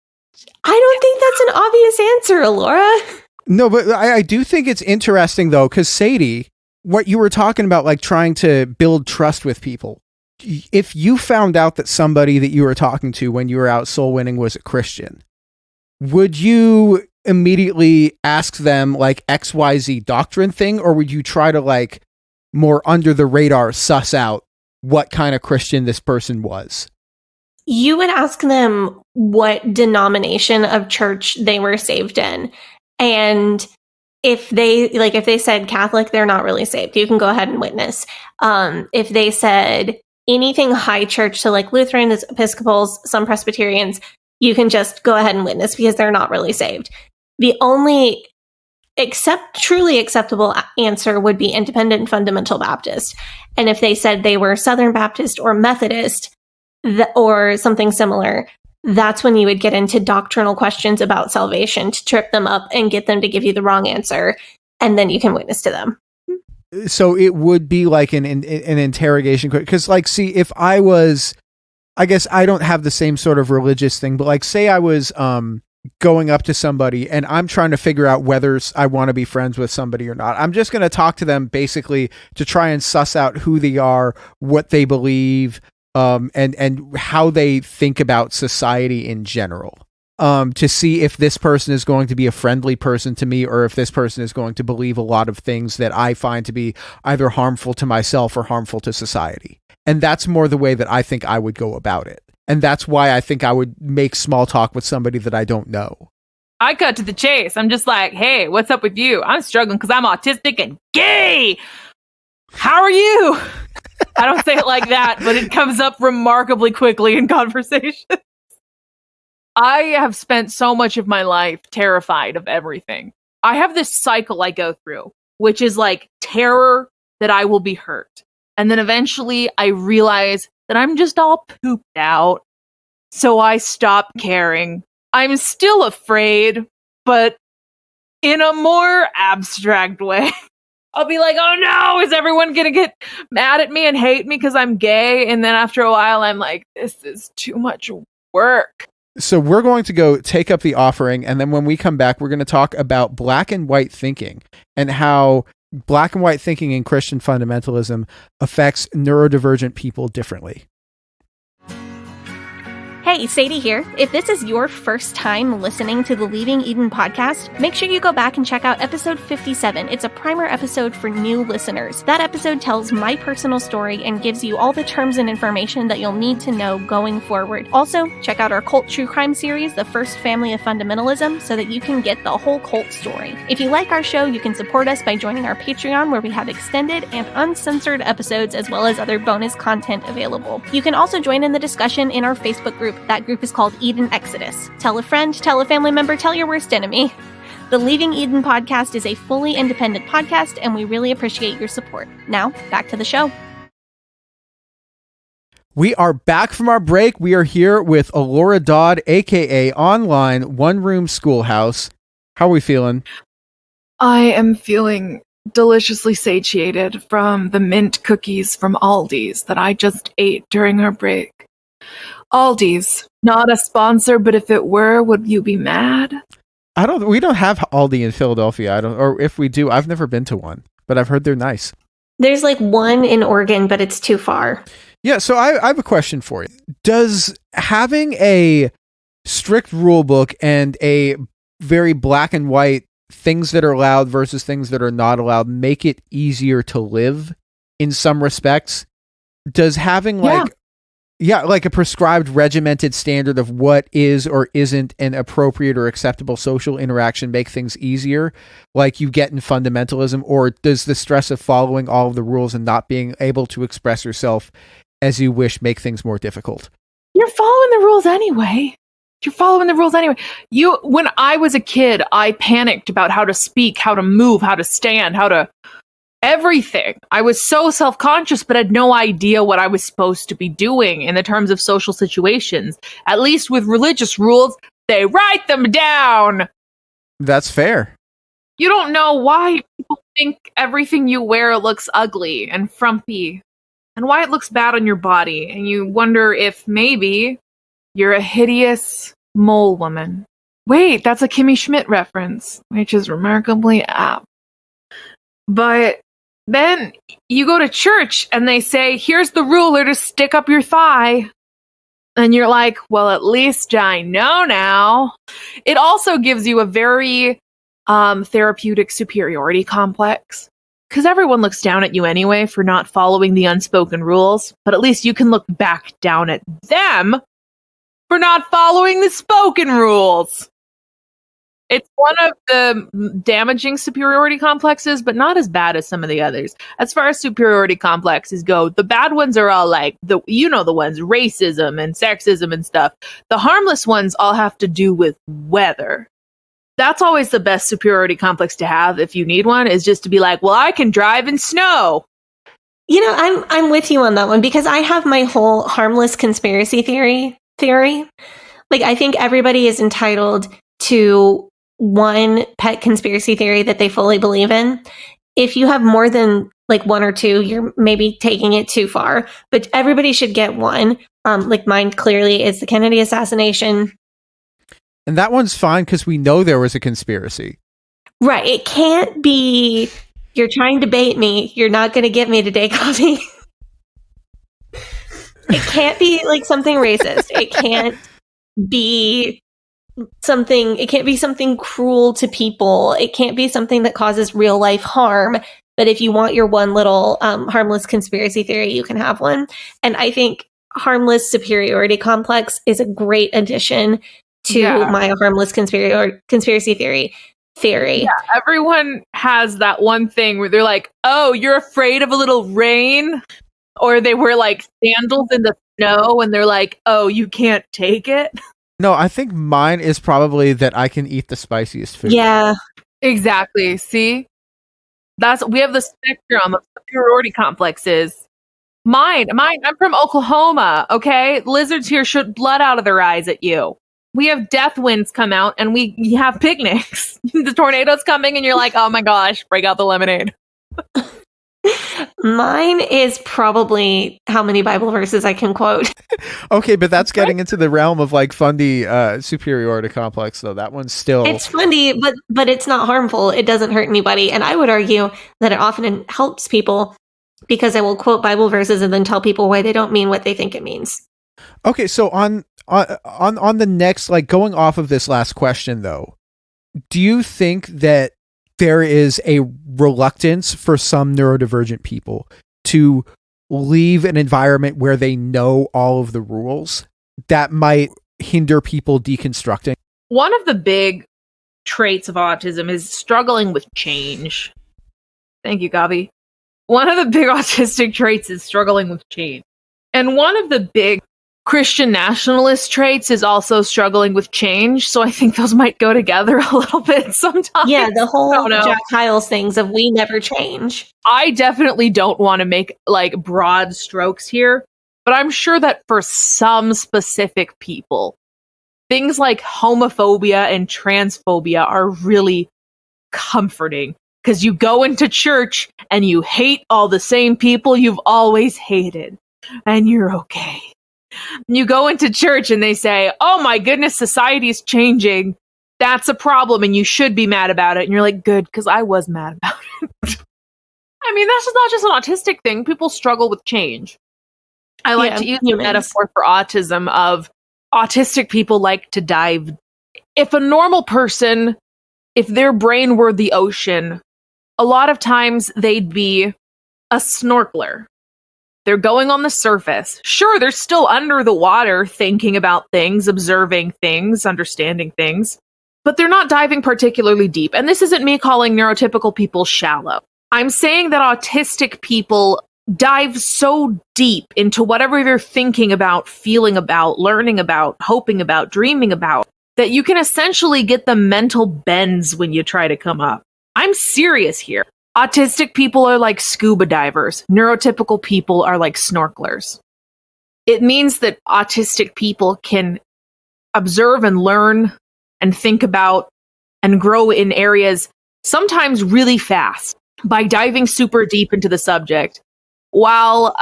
I don't think that's an obvious answer, Elora. No, but I do think it's interesting though, because Sadie, what you were talking about, like trying to build trust with people. If you found out that somebody that you were talking to when you were out soul winning was a Christian, would you immediately ask them like XYZ doctrine thing, or would you try to like more under the radar suss out what kind of Christian this person was? You would ask them what denomination of church they were saved in. And if they said Catholic, they're not really saved. You can go ahead and witness. If they said anything high church, so like Lutherans, Episcopals, some Presbyterians, you can just go ahead and witness because they're not really saved. The only truly acceptable answer would be Independent Fundamental Baptist. And if they said they were Southern Baptist or Methodist or something similar, that's when you would get into doctrinal questions about salvation to trip them up and get them to give you the wrong answer. And then you can witness to them. So it would be like an interrogation. Because like, see, if I was, I guess I don't have the same sort of religious thing, but like say I was going up to somebody and I'm trying to figure out whether I want to be friends with somebody or not. I'm just going to talk to them basically to try and suss out who they are, what they believe, and how they think about society in general. To see if this person is going to be a friendly person to me or if this person is going to believe a lot of things that I find to be either harmful to myself or harmful to society. And that's more the way that I think I would go about it. And that's why I think I would make small talk with somebody that I don't know. I cut to the chase. I'm just like, hey, what's up with you? I'm struggling because I'm autistic and gay. How are you? I don't say it like that, but it comes up remarkably quickly in conversation. I have spent so much of my life terrified of everything. I have this cycle I go through, which is like terror that I will be hurt. And then eventually I realize that I'm just all pooped out. So I stop caring. I'm still afraid, but in a more abstract way. I'll be like, oh no, is everyone going to get mad at me and hate me because I'm gay? And then after a while, I'm like, this is too much work. So we're going to go take up the offering. And then when we come back, we're going to talk about black and white thinking and how black and white thinking in Christian fundamentalism affects neurodivergent people differently. Hey, Sadie here. If this is your first time listening to the Leaving Eden podcast, make sure you go back and check out episode 57. It's a primer episode for new listeners. That episode tells my personal story and gives you all the terms and information that you'll need to know going forward. Also, check out our cult true crime series, The First Family of Fundamentalism, so that you can get the whole cult story. If you like our show, you can support us by joining our Patreon, where we have extended and uncensored episodes as well as other bonus content available. You can also join in the discussion in our Facebook group. That group is called Eden Exodus. Tell a friend, tell a family member, tell your worst enemy. The Leaving Eden podcast is a fully independent podcast, and we really appreciate your support. Now, back to the show. We are back from our break. We are here with Elora Dodd, aka Online One Room Schoolhouse. How are we feeling? I am feeling deliciously satiated from the mint cookies from Aldi's that I just ate during our break. Aldi's, not a sponsor, but if it were, would you be mad? We don't have Aldi in Philadelphia. Or if we do, I've never been to one, but I've heard they're nice. There's like one in Oregon, but it's too far. Yeah, so I have a question for you. Does having a strict rule book and a very black and white things that are allowed versus things that are not allowed make it easier to live in some respects? Does having like a prescribed regimented standard of what is or isn't an appropriate or acceptable social interaction make things easier, like you get in fundamentalism? Or does the stress of following all of the rules and not being able to express yourself as you wish make things more difficult? You're following the rules anyway. When I was a kid, I panicked about how to speak, how to move, how to stand, how to everything. I was so self-conscious, but had no idea what I was supposed to be doing in the terms of social situations. At least with religious rules, they write them down. That's fair. You don't know why people think everything you wear looks ugly and frumpy, and why it looks bad on your body. And you wonder if maybe you're a hideous mole woman. Wait, that's a Kimmy Schmidt reference, which is remarkably apt. But then you go to church and they say, here's the ruler to stick up your thigh. And you're like, well, at least I know now. It also gives you a very therapeutic superiority complex. Because everyone looks down at you anyway for not following the unspoken rules. But at least you can look back down at them for not following the spoken rules. It's one of the damaging superiority complexes, but not as bad as some of the others. As far as superiority complexes go, the bad ones are all like the ones, racism and sexism and stuff. The harmless ones all have to do with weather. That's always the best superiority complex to have if you need one, is just to be like, well, I can drive in snow. You know, I'm with you on that one because I have my whole harmless conspiracy theory. Like, I think everybody is entitled to one pet conspiracy theory that they fully believe in. If you have more than like one or two, you're maybe taking it too far, but everybody should get one. Like mine clearly is the Kennedy assassination. And that one's fine because we know there was a conspiracy. Right. It can't be, you're trying to bait me. You're not going to get me today, Coffee. It can't be like something racist. It can't be something cruel to people. It can't be something that causes real life harm. But if you want your one little harmless conspiracy theory, you can have one. And I think harmless superiority complex is a great addition to my harmless conspiracy theory. Yeah, everyone has that one thing where they're like, oh, you're afraid of a little rain? Or they wear like sandals in the snow and they're like, oh, you can't take it? No, I think mine is probably that I can eat the spiciest food. Yeah. Exactly. See? We have the spectrum of superiority complexes. Mine, I'm from Oklahoma, okay? Lizards here shoot blood out of their eyes at you. We have death winds come out and we have picnics. The tornado's coming and you're like, oh my gosh, break out the lemonade. Mine is probably how many Bible verses I can quote. Okay, but that's getting into the realm of like fundy superiority complex, though. That one's still... It's funny, but it's not harmful. It doesn't hurt anybody. And I would argue that it often helps people because I will quote Bible verses and then tell people why they don't mean what they think it means. Okay, so on the next, like going off of this last question, though, do you think that there is a reluctance for some neurodivergent people to leave an environment where they know all of the rules that might hinder people deconstructing? One of the big traits of autism is struggling with change. Thank you, Gabi. One of the big autistic traits is struggling with change. And one of the big Christian nationalist traits is also struggling with change. So I think those might go together a little bit sometimes. Yeah, the whole Jack Hyles things of we never change. I definitely don't want to make like broad strokes here, but I'm sure that for some specific people, things like homophobia and transphobia are really comforting because you go into church and you hate all the same people you've always hated and you're okay. You go into church and they say, oh my goodness, society is changing. That's a problem and you should be mad about it. And you're like, good, because I was mad about it. I mean, that's not just an autistic thing. People struggle with change. I like to use the metaphor for autism of autistic people like to dive. If a normal person, if their brain were the ocean, a lot of times they'd be a snorkeler. They're going on the surface. Sure, they're still under the water thinking about things, observing things, understanding things, but they're not diving particularly deep. And this isn't me calling neurotypical people shallow. I'm saying that autistic people dive so deep into whatever they're thinking about, feeling about, learning about, hoping about, dreaming about, that you can essentially get the mental bends when you try to come up. I'm serious here. Autistic people are like scuba divers. Neurotypical people are like snorkelers. It means that autistic people can observe and learn and think about and grow in areas sometimes really fast by diving super deep into the subject, while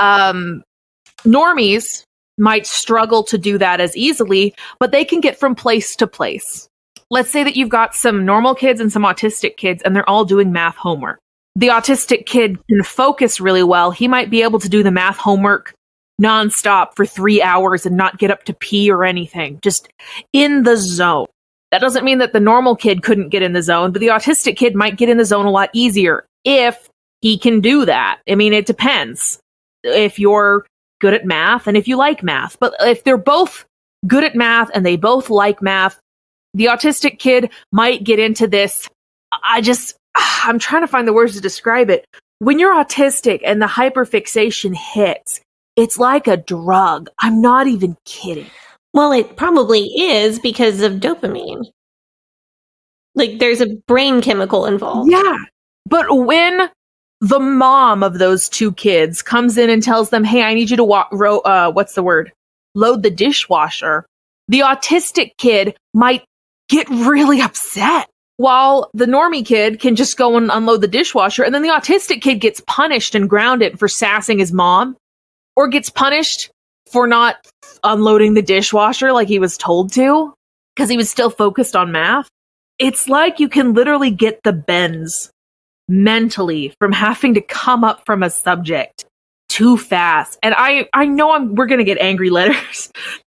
normies might struggle to do that as easily, but they can get from place to place. Let's say that you've got some normal kids and some autistic kids, and they're all doing math homework. The autistic kid can focus really well. He might be able to do the math homework nonstop for 3 hours and not get up to pee or anything, just in the zone. That doesn't mean that the normal kid couldn't get in the zone, but the autistic kid might get in the zone a lot easier if he can do that. I mean, it depends if you're good at math and if you like math. But if they're both good at math and they both like math, The autistic kid might get into this. I'm trying to find the words to describe it. When you're autistic and the hyperfixation hits, it's like a drug. I'm not even kidding. Well, it probably is because of dopamine. Like, there's a brain chemical involved. Yeah. But when the mom of those two kids comes in and tells them, hey, I need you to load the dishwasher, the autistic kid might get really upset. While the normie kid can just go and unload the dishwasher, and then the autistic kid gets punished and grounded for sassing his mom, or gets punished for not unloading the dishwasher like he was told to, because he was still focused on math. It's like you can literally get the bends mentally from having to come up from a subject too fast. And I know we're going to get angry letters.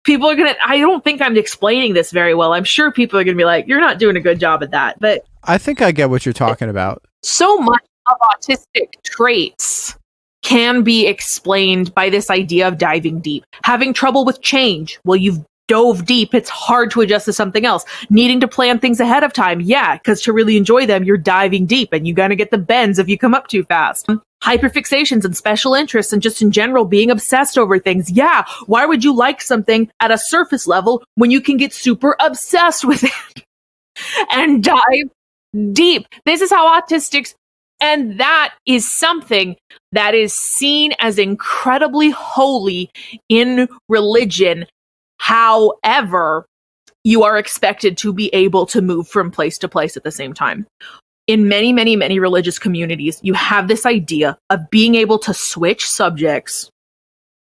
People are going to, I don't think I'm explaining this very well. I'm sure people are going to be like, you're not doing a good job at that. But I think I get what you're talking about. So much of autistic traits can be explained by this idea of diving deep. Having trouble with change. Well, you've dove deep. It's hard to adjust to something else. Needing to plan things ahead of time. Yeah, because to really enjoy them, you're diving deep and you're going to get the bends if you come up too fast. Hyperfixations and special interests and just in general being obsessed over things. Yeah, why would you like something at a surface level when you can get super obsessed with it and dive deep? This is how autistics, and that is something that is seen as incredibly holy in religion. However, you are expected to be able to move from place to place at the same time. In many, many, many religious communities, you have this idea of being able to switch subjects,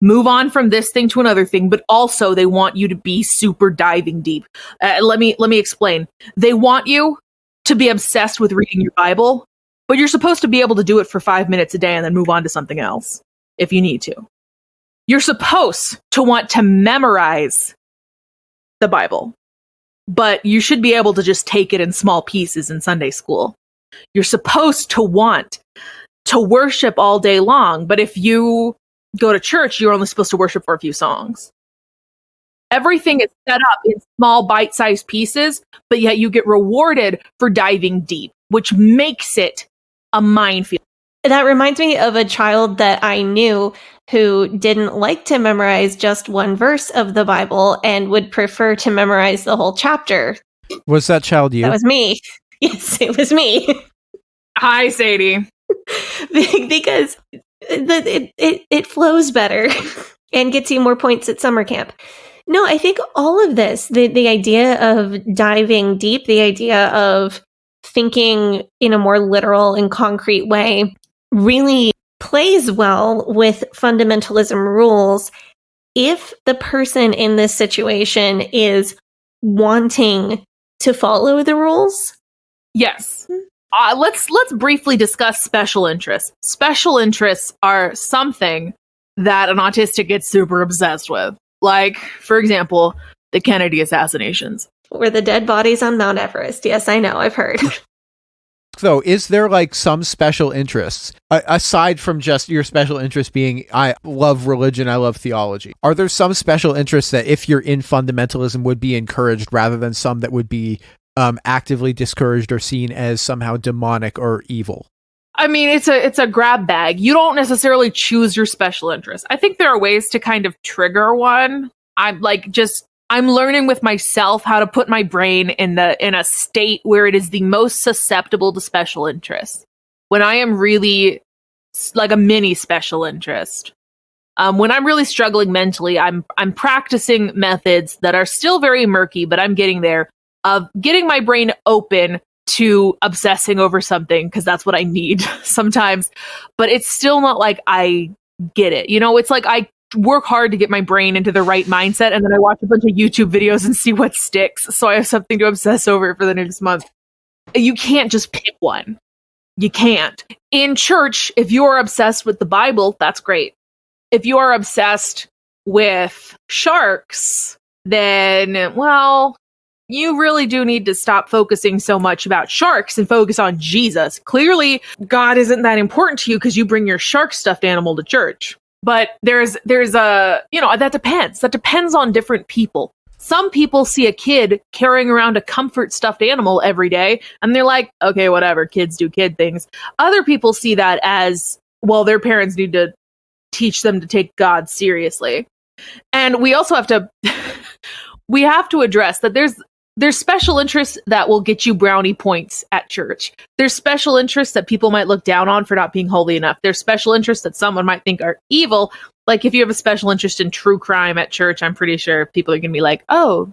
move on from this thing to another thing, but also they want you to be super diving deep. Let me explain. They want you to be obsessed with reading your Bible, but you're supposed to be able to do it for 5 minutes a day and then move on to something else if you need to. You're supposed to want to memorize the Bible, but you should be able to just take it in small pieces in Sunday school. You're supposed to want to worship all day long, but if you go to church, you're only supposed to worship for a few songs. Everything is set up in small bite-sized pieces, but yet you get rewarded for diving deep, which makes it a minefield. That reminds me of a child that I knew who didn't like to memorize just one verse of the Bible and would prefer to memorize the whole chapter. Was that child you? That was me. Yes, it was me. Hi, Sadie. Because it flows better and gets you more points at summer camp. No, I think all of this, the idea of diving deep, the idea of thinking in a more literal and concrete way, really plays well with fundamentalism rules if the person in this situation is wanting to follow the rules. Yes. Let's briefly discuss special interests. Special interests are something that an autistic gets super obsessed with. Like, for example, the Kennedy assassinations. Or the dead bodies on Mount Everest. Yes, I know. I've heard. So is there like some special interests aside from just your special interest being I love religion, I love theology? Are there some special interests that if you're in fundamentalism would be encouraged rather than some that would be actively discouraged or seen as somehow demonic or evil? I mean, it's a grab bag. You don't necessarily choose your special interest. I think there are ways to kind of trigger one. I'm learning with myself how to put my brain in a state where it is the most susceptible to special interests. When I am really like a mini special interest. When I'm really struggling mentally, I'm practicing methods that are still very murky, but I'm getting there, of getting my brain open to obsessing over something, because that's what I need sometimes. But it's still not like I get it. You know, it's like I work hard to get my brain into the right mindset, and then I watch a bunch of YouTube videos and see what sticks, so I have something to obsess over for the next month. You can't just pick one. You can't. In church, if you're obsessed with the Bible, that's great. If you are obsessed with sharks, then, well, you really do need to stop focusing so much about sharks and focus on Jesus. Clearly, God isn't that important to you because you bring your shark stuffed animal to church. But there's a, that depends. That depends on different people. Some people see a kid carrying around a comfort stuffed animal every day, and they're like, okay, whatever, kids do kid things. Other people see that as, well, their parents need to teach them to take God seriously. And we also have to we have to address that there's special interests that will get you brownie points at church. There's special interests that people might look down on for not being holy enough. There's special interests that someone might think are evil. Like if you have a special interest in true crime at church, I'm pretty sure people are going to be like, oh,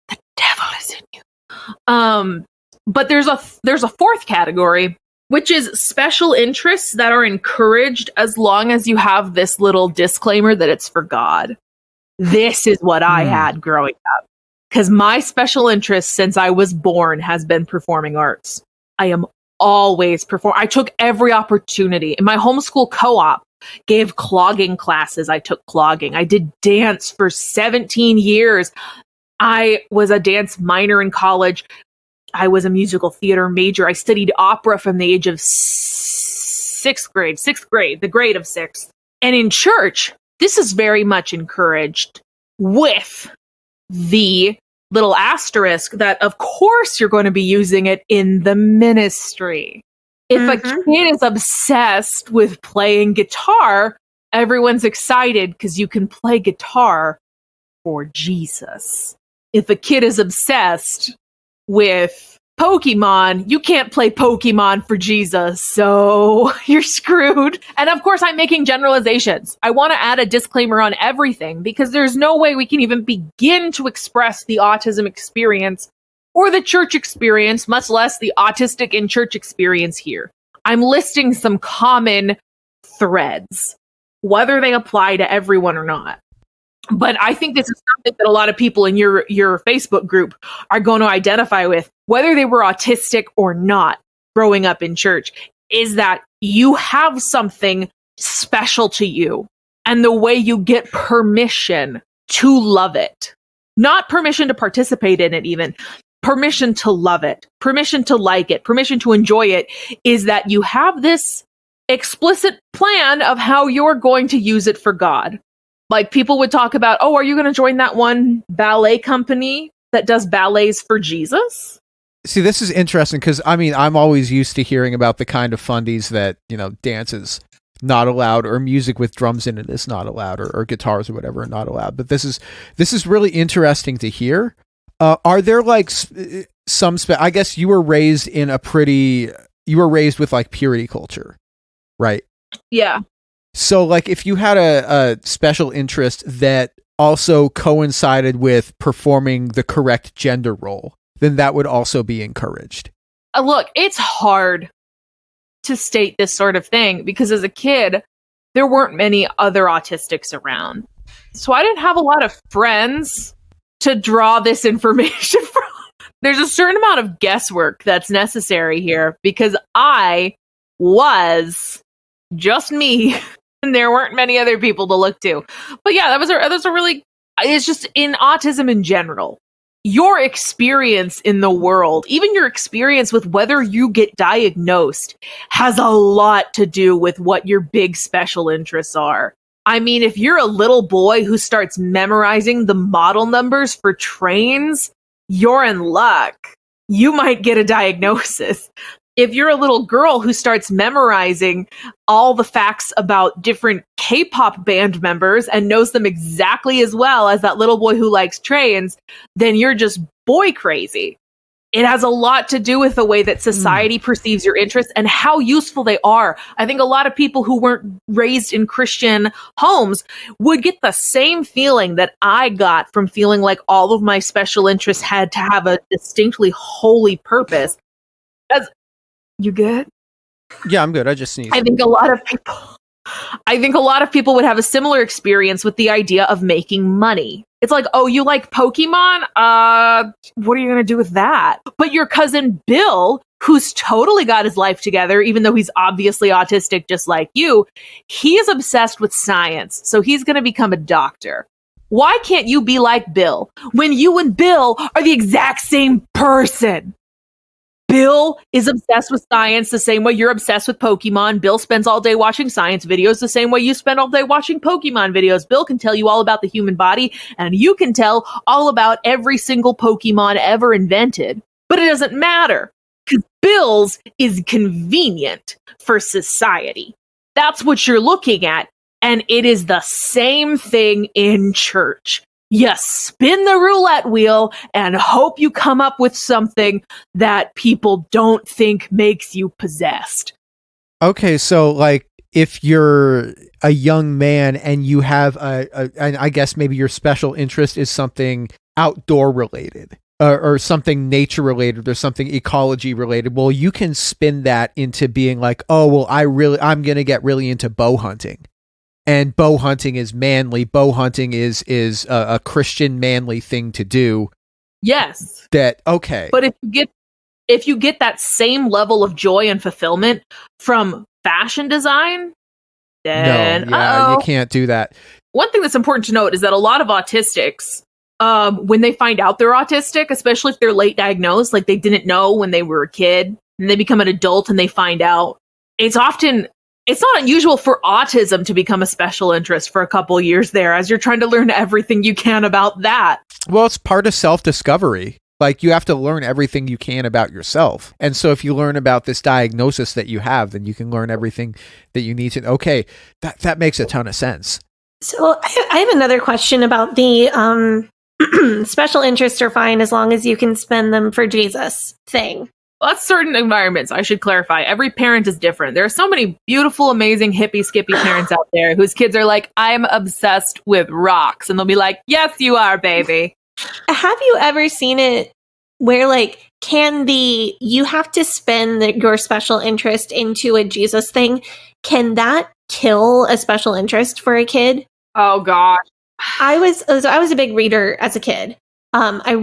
the devil is in you. But there's a fourth category, which is special interests that are encouraged as long as you have this little disclaimer that it's for God. This is what I had growing up. Because my special interest since I was born has been performing arts. I am always I took every opportunity. In my homeschool co-op, gave clogging classes. I took clogging. I did dance for 17 years. I was a dance minor in college. I was a musical theater major. I studied opera from the age of sixth grade, the grade of sixth. And in church, this is very much encouraged with the little asterisk that, of course, you're going to be using it in the ministry. If a kid is obsessed with playing guitar, everyone's excited because you can play guitar for Jesus. If a kid is obsessed with Pokemon, you can't play Pokemon for Jesus, so you're screwed. And of course, I'm making generalizations. I want to add a disclaimer on everything because there's no way we can even begin to express the autism experience or the church experience, much less the autistic in church experience here. I'm listing some common threads, whether they apply to everyone or not. But I think this is something that a lot of people in your Facebook group are going to identify with, whether they were autistic or not growing up in church, is that you have something special to you. And the way you get permission to love it, not permission to participate in it even, permission to love it, permission to like it, permission to enjoy it, is that you have this explicit plan of how you're going to use it for God. Like people would talk about, oh, are you going to join that one ballet company that does ballets for Jesus? See, this is interesting because, I mean, I'm always used to hearing about the kind of fundies that, dance is not allowed or music with drums in it is not allowed or guitars or whatever are not allowed. But this is really interesting to hear. Are there like I guess you were raised with like purity culture, right? Yeah. So like if you had a special interest that also coincided with performing the correct gender role, then that would also be encouraged. Look, it's hard to state this sort of thing because as a kid, there weren't many other autistics around. So I didn't have a lot of friends to draw this information from. There's a certain amount of guesswork that's necessary here because I was just me. And there weren't many other people to look to. But yeah, that's a really, it's just in autism in general. Your experience in the world, even your experience with whether you get diagnosed, has a lot to do with what your big special interests are. I mean, if you're a little boy who starts memorizing the model numbers for trains, you're in luck. You might get a diagnosis. If you're a little girl who starts memorizing all the facts about different K-pop band members and knows them exactly as well as that little boy who likes trains, then you're just boy crazy. It has a lot to do with the way that society perceives your interests and how useful they are. I think a lot of people who weren't raised in Christian homes would get the same feeling that I got from feeling like all of my special interests had to have a distinctly holy purpose. You good? Yeah, I'm good. I just sneezed. I think a lot of people would have a similar experience with the idea of making money. It's like, oh, you like Pokemon? What are you going to do with that? But your cousin Bill, who's totally got his life together, even though he's obviously autistic just like you, he is obsessed with science. So he's going to become a doctor. Why can't you be like Bill when you and Bill are the exact same person? Bill is obsessed with science the same way you're obsessed with Pokemon. Bill spends all day watching science videos the same way you spend all day watching Pokemon videos. Bill can tell you all about the human body, and you can tell all about every single Pokemon ever invented. But it doesn't matter, because Bill's is convenient for society. That's what you're looking at, and it is the same thing in church. You spin the roulette wheel and hope you come up with something that people don't think makes you possessed. Okay, so like if you're a young man and you have and I guess maybe your special interest is something outdoor related or something nature related or something ecology related, well, you can spin that into being like, oh, well, I'm going to get really into bow hunting. And bow hunting is manly. Bow hunting is a Christian manly thing to do. Yes. Okay. But if you get that same level of joy and fulfillment from fashion design, then you can't do that. One thing that's important to note is that a lot of autistics, when they find out they're autistic, especially if they're late diagnosed, like they didn't know when they were a kid, and they become an adult and they find out, it's not unusual for autism to become a special interest for a couple years there as you're trying to learn everything you can about that. Well, it's part of self-discovery. Like, you have to learn everything you can about yourself. And so if you learn about this diagnosis that you have, then you can learn everything that you need to. Okay, that makes a ton of sense. So I have another question about the special interests are fine as long as you can spend them for Jesus thing. Well, that's certain environments. I should clarify. Every parent is different. There are so many beautiful, amazing, hippie, skippy parents out there whose kids are like, I'm obsessed with rocks. And they'll be like, yes, you are, baby. Have you ever seen it where, like, you have to spend your special interest into a Jesus thing? Can that kill a special interest for a kid? Oh, gosh. I was a big reader as a kid. I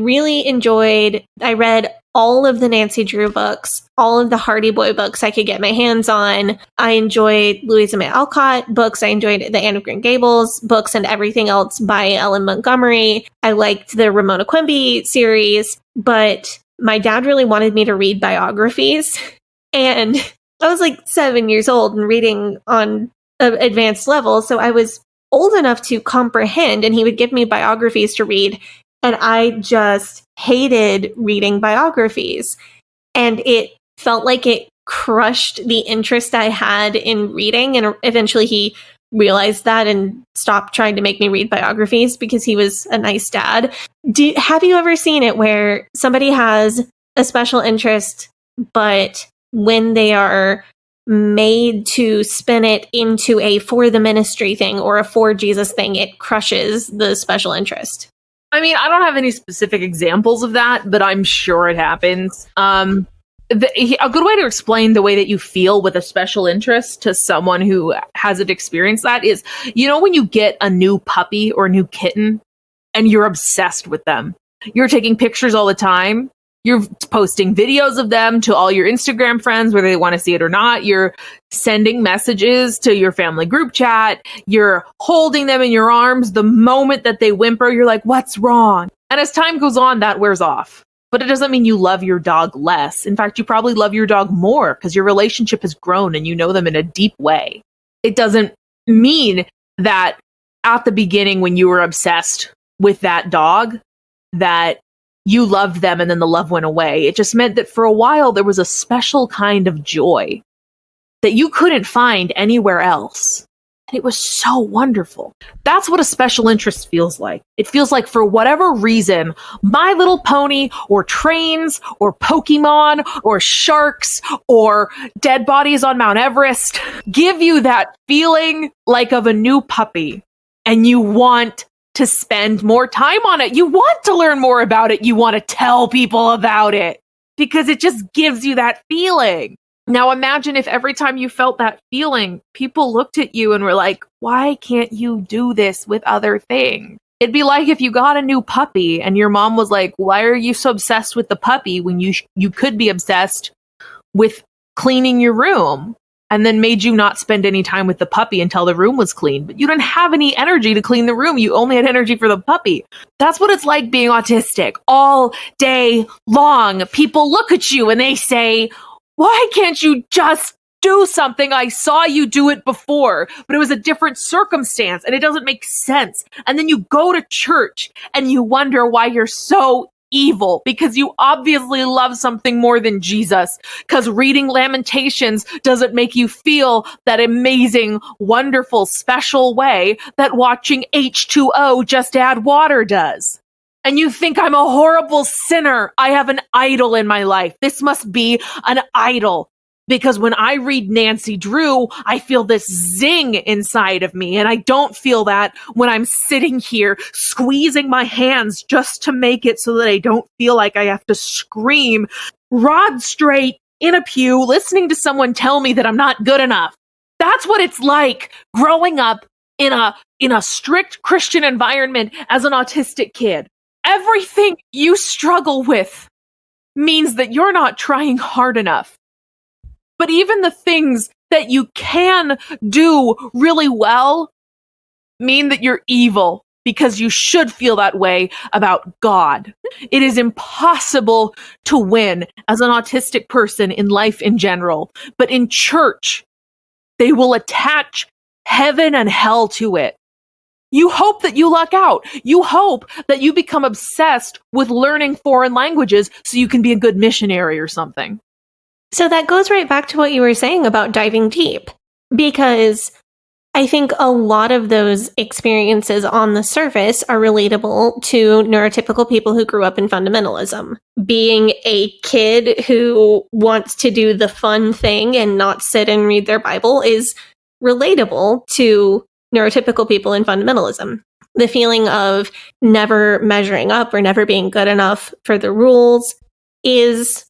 read all of the Nancy Drew books, all of the Hardy Boy books I could get my hands on. I enjoyed Louisa May Alcott books. I enjoyed the Anne of Green Gables books and everything else by Ellen Montgomery. I liked the Ramona Quimby series, but my dad really wanted me to read biographies. And I was like 7 years old and reading on an advanced level. So I was old enough to comprehend, and he would give me biographies to read. And I just hated reading biographies. And it felt like it crushed the interest I had in reading. And eventually he realized that and stopped trying to make me read biographies because he was a nice dad. Have you ever seen it where somebody has a special interest, but when they are made to spin it into a for the ministry thing or a for Jesus thing, it crushes the special interest? I mean, I don't have any specific examples of that, but I'm sure it happens. A good way to explain the way that you feel with a special interest to someone who hasn't experienced that is, when you get a new puppy or a new kitten and you're obsessed with them, you're taking pictures all the time. You're posting videos of them to all your Instagram friends, whether they want to see it or not. You're sending messages to your family group chat. You're holding them in your arms. The moment that they whimper, you're like, what's wrong? And as time goes on, that wears off. But it doesn't mean you love your dog less. In fact, you probably love your dog more because your relationship has grown and you know them in a deep way. It doesn't mean that at the beginning when you were obsessed with that dog, that you loved them and then the love went away. It just meant that for a while there was a special kind of joy that you couldn't find anywhere else. And it was so wonderful. That's what a special interest feels like. It feels like for whatever reason, My Little Pony or trains or Pokemon or sharks or dead bodies on Mount Everest give you that feeling like of a new puppy, and you want to spend more time on it. You want to learn more about it. You want to tell people about it because it just gives you that feeling. Now imagine if every time you felt that feeling, people looked at you and were like, why can't you do this with other things? It'd be like if you got a new puppy and your mom was like, why are you so obsessed with the puppy when you could be obsessed with cleaning your room? and then made you not spend any time with the puppy until the room was clean. But you didn't have any energy to clean the room. You only had energy for the puppy. That's what it's like being autistic all day long. People look at you and they say, why can't you just do something? I saw you do it before, but it was a different circumstance and it doesn't make sense. And then you go to church and you wonder why you're so evil, because you obviously love something more than Jesus, because reading Lamentations doesn't make you feel that amazing, wonderful, special way that watching H2O just add water does. And you think I'm a horrible sinner. I have an idol in my life. This must be an idol. Because when I read Nancy Drew, I feel this zing inside of me. And I don't feel that when I'm sitting here squeezing my hands just to make it so that I don't feel like I have to scream rod straight in a pew, listening to someone tell me that I'm not good enough. That's what it's like growing up in a strict Christian environment as an autistic kid. Everything you struggle with means that you're not trying hard enough. But even the things that you can do really well mean that you're evil, because you should feel that way about God. It is impossible to win as an autistic person in life in general. But in church, they will attach heaven and hell to it. You hope that you luck out. You hope that you become obsessed with learning foreign languages so you can be a good missionary or something. So that goes right back to what you were saying about diving deep, because I think a lot of those experiences on the surface are relatable to neurotypical people who grew up in fundamentalism. Being a kid who wants to do the fun thing and not sit and read their Bible is relatable to neurotypical people in fundamentalism. The feeling of never measuring up or never being good enough for the rules is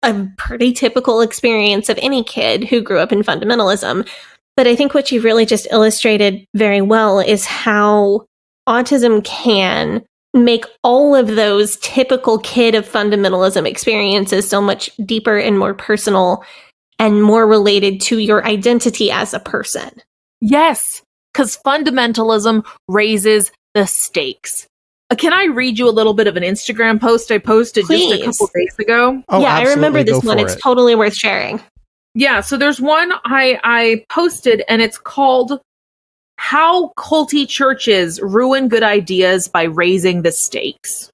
a pretty typical experience of any kid who grew up in fundamentalism. But I think what you've really just illustrated very well is how autism can make all of those typical kid of fundamentalism experiences so much deeper and more personal and more related to your identity as a person. Yes, because fundamentalism raises the stakes. Can I read you a little bit of an Instagram post I posted just a couple days ago? Oh, yeah, I remember absolutely. this one. It's totally worth sharing. Yeah, so there's one I posted, and it's called How Culty Churches Ruin Good Ideas by Raising the Stakes.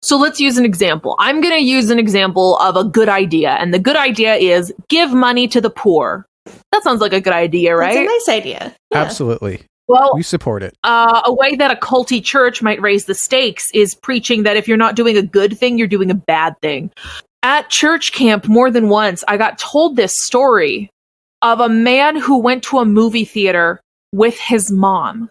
So let's use an example. I'm going to use an example of a good idea, and the good idea is give money to the poor. That sounds like a good idea, right? It's a nice idea. Yeah. Absolutely. Well, we support it. A way that a culty church might raise the stakes is preaching that if you're not doing a good thing, you're doing a bad thing. At church camp, more than once, I got told this story of a man who went to a movie theater with his mom.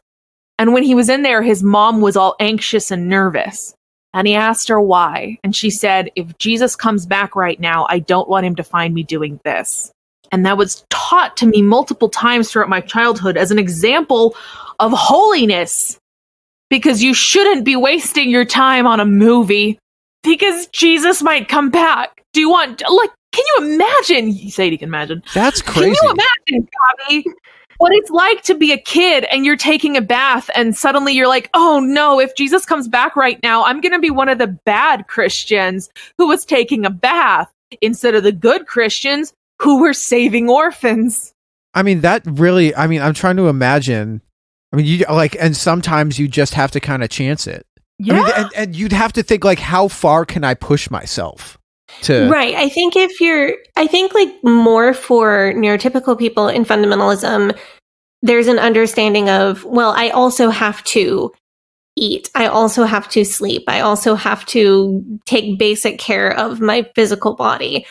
And when he was in there, his mom was all anxious and nervous. And he asked her why. And she said, if Jesus comes back right now, I don't want him to find me doing this. And that was taught to me multiple times throughout my childhood as an example of holiness, because you shouldn't be wasting your time on a movie because Jesus might come back. Do you want, like, can you imagine? You say you can imagine. That's crazy. Can you imagine, Bobby, what it's like to be a kid and you're taking a bath and suddenly you're like, oh no, if Jesus comes back right now, I'm going to be one of the bad Christians who was taking a bath instead of the good Christians who were saving orphans. I mean, that really, I'm trying to imagine. I mean, you like, and sometimes you just have to kind of chance it. Yeah. I mean, and you'd have to think like, how far can I push myself to? Right. I think like more for neurotypical people in fundamentalism, there's an understanding of, well, I also have to eat. I also have to sleep. I also have to take basic care of my physical body.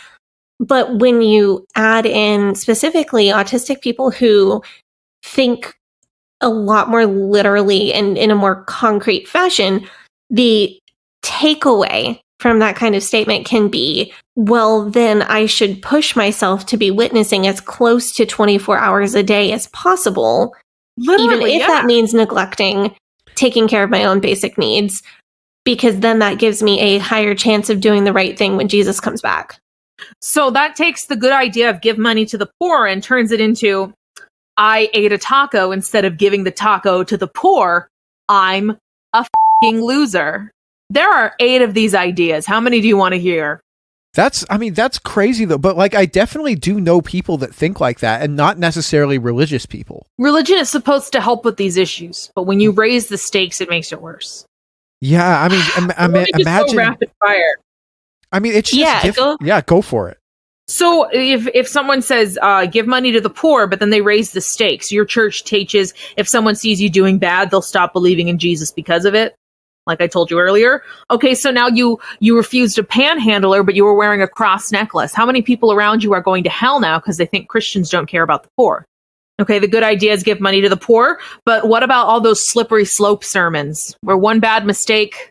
But when you add in specifically autistic people who think a lot more literally and in a more concrete fashion, the takeaway from that kind of statement can be, well, then I should push myself to be witnessing as close to 24 hours a day as possible, Literally, even if that means neglecting taking care of my own basic needs, because then that gives me a higher chance of doing the right thing when Jesus comes back. So that takes the good idea of give money to the poor and turns it into, I ate a taco instead of giving the taco to the poor. I'm a fucking loser. There are 8 of these ideas. How many do you want to hear? That's crazy though. But like, I definitely do know people that think like that, and not necessarily religious people. Religion is supposed to help with these issues, but when you raise the stakes, it makes it worse. Yeah, I mean, imagine. Go rapid fire. I mean, it's just go for it. So if someone says, give money to the poor, but then they raise the stakes, your church teaches if someone sees you doing bad, they'll stop believing in Jesus because of it. Like I told you earlier. Okay, so now you refused a panhandler, but you were wearing a cross necklace. How many people around you are going to hell now because they think Christians don't care about the poor? Okay, the good idea is give money to the poor, but what about all those slippery slope sermons where one bad mistake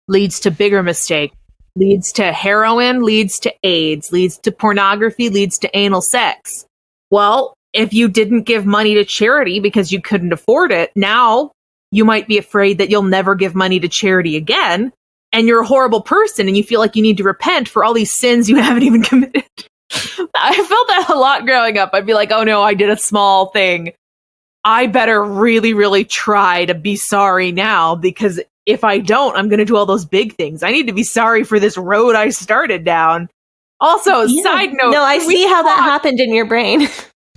leads to bigger mistake, leads to heroin, leads to AIDS, leads to pornography, leads to anal sex? Well, if you didn't give money to charity because you couldn't afford it, now you might be afraid that you'll never give money to charity again, and you're a horrible person and you feel like you need to repent for all these sins you haven't even committed. I felt that a lot growing up. I'd be like, oh no, I did a small thing. I better really, really try to be sorry now, because if I don't, I'm going to do all those big things. I need to be sorry for this road I started down. Also, side note. No, I see how that happened in your brain.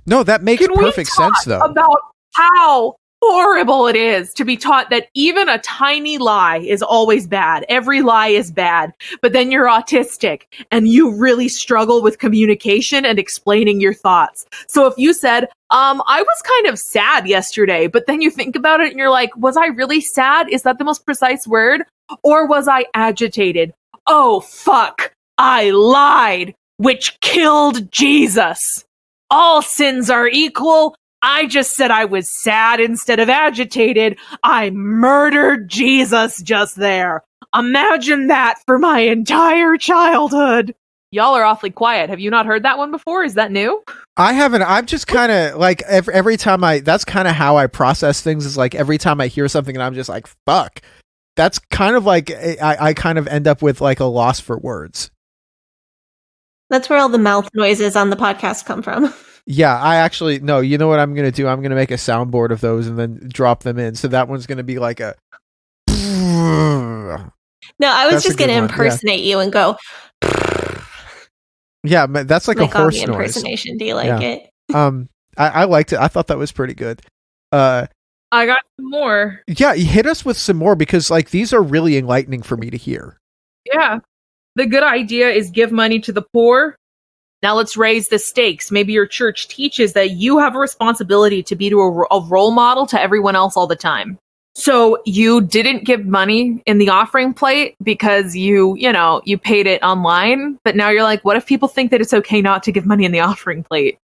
No, that makes perfect sense though. About how horrible it is to be taught that even a tiny lie is always bad. Every lie is bad. But then you're autistic and you really struggle with communication and explaining your thoughts. So if you said, I was kind of sad yesterday, but then you think about it and you're like, was I really sad? Is that the most precise word? Or was I agitated? Oh, fuck. I lied, which killed Jesus. All sins are equal. I just said I was sad instead of agitated. I murdered Jesus just there. Imagine that for my entire childhood. Y'all are awfully quiet. Have you not heard that one before? Is that new? I haven't. I'm just kind of like every time that's kind of how I process things, is like every time I hear something and I'm just like, fuck. That's kind of like I kind of end up with like a loss for words. That's where all the mouth noises on the podcast come from. Yeah, I actually, no, you know what I'm going to do? I'm going to make a soundboard of those and then drop them in. So that one's going to be like a... No, I was just going to impersonate you and go... Yeah, that's like a horse noise. Impersonation. Do you like it? I liked it. I thought that was pretty good. I got some more. Yeah, hit us with some more, because like these are really enlightening for me to hear. Yeah. The good idea is give money to the poor. Now let's raise the stakes. Maybe your church teaches that you have a responsibility to be a role model to everyone else all the time. So you didn't give money in the offering plate because you paid it online. But now you're like, what if people think that it's okay not to give money in the offering plate?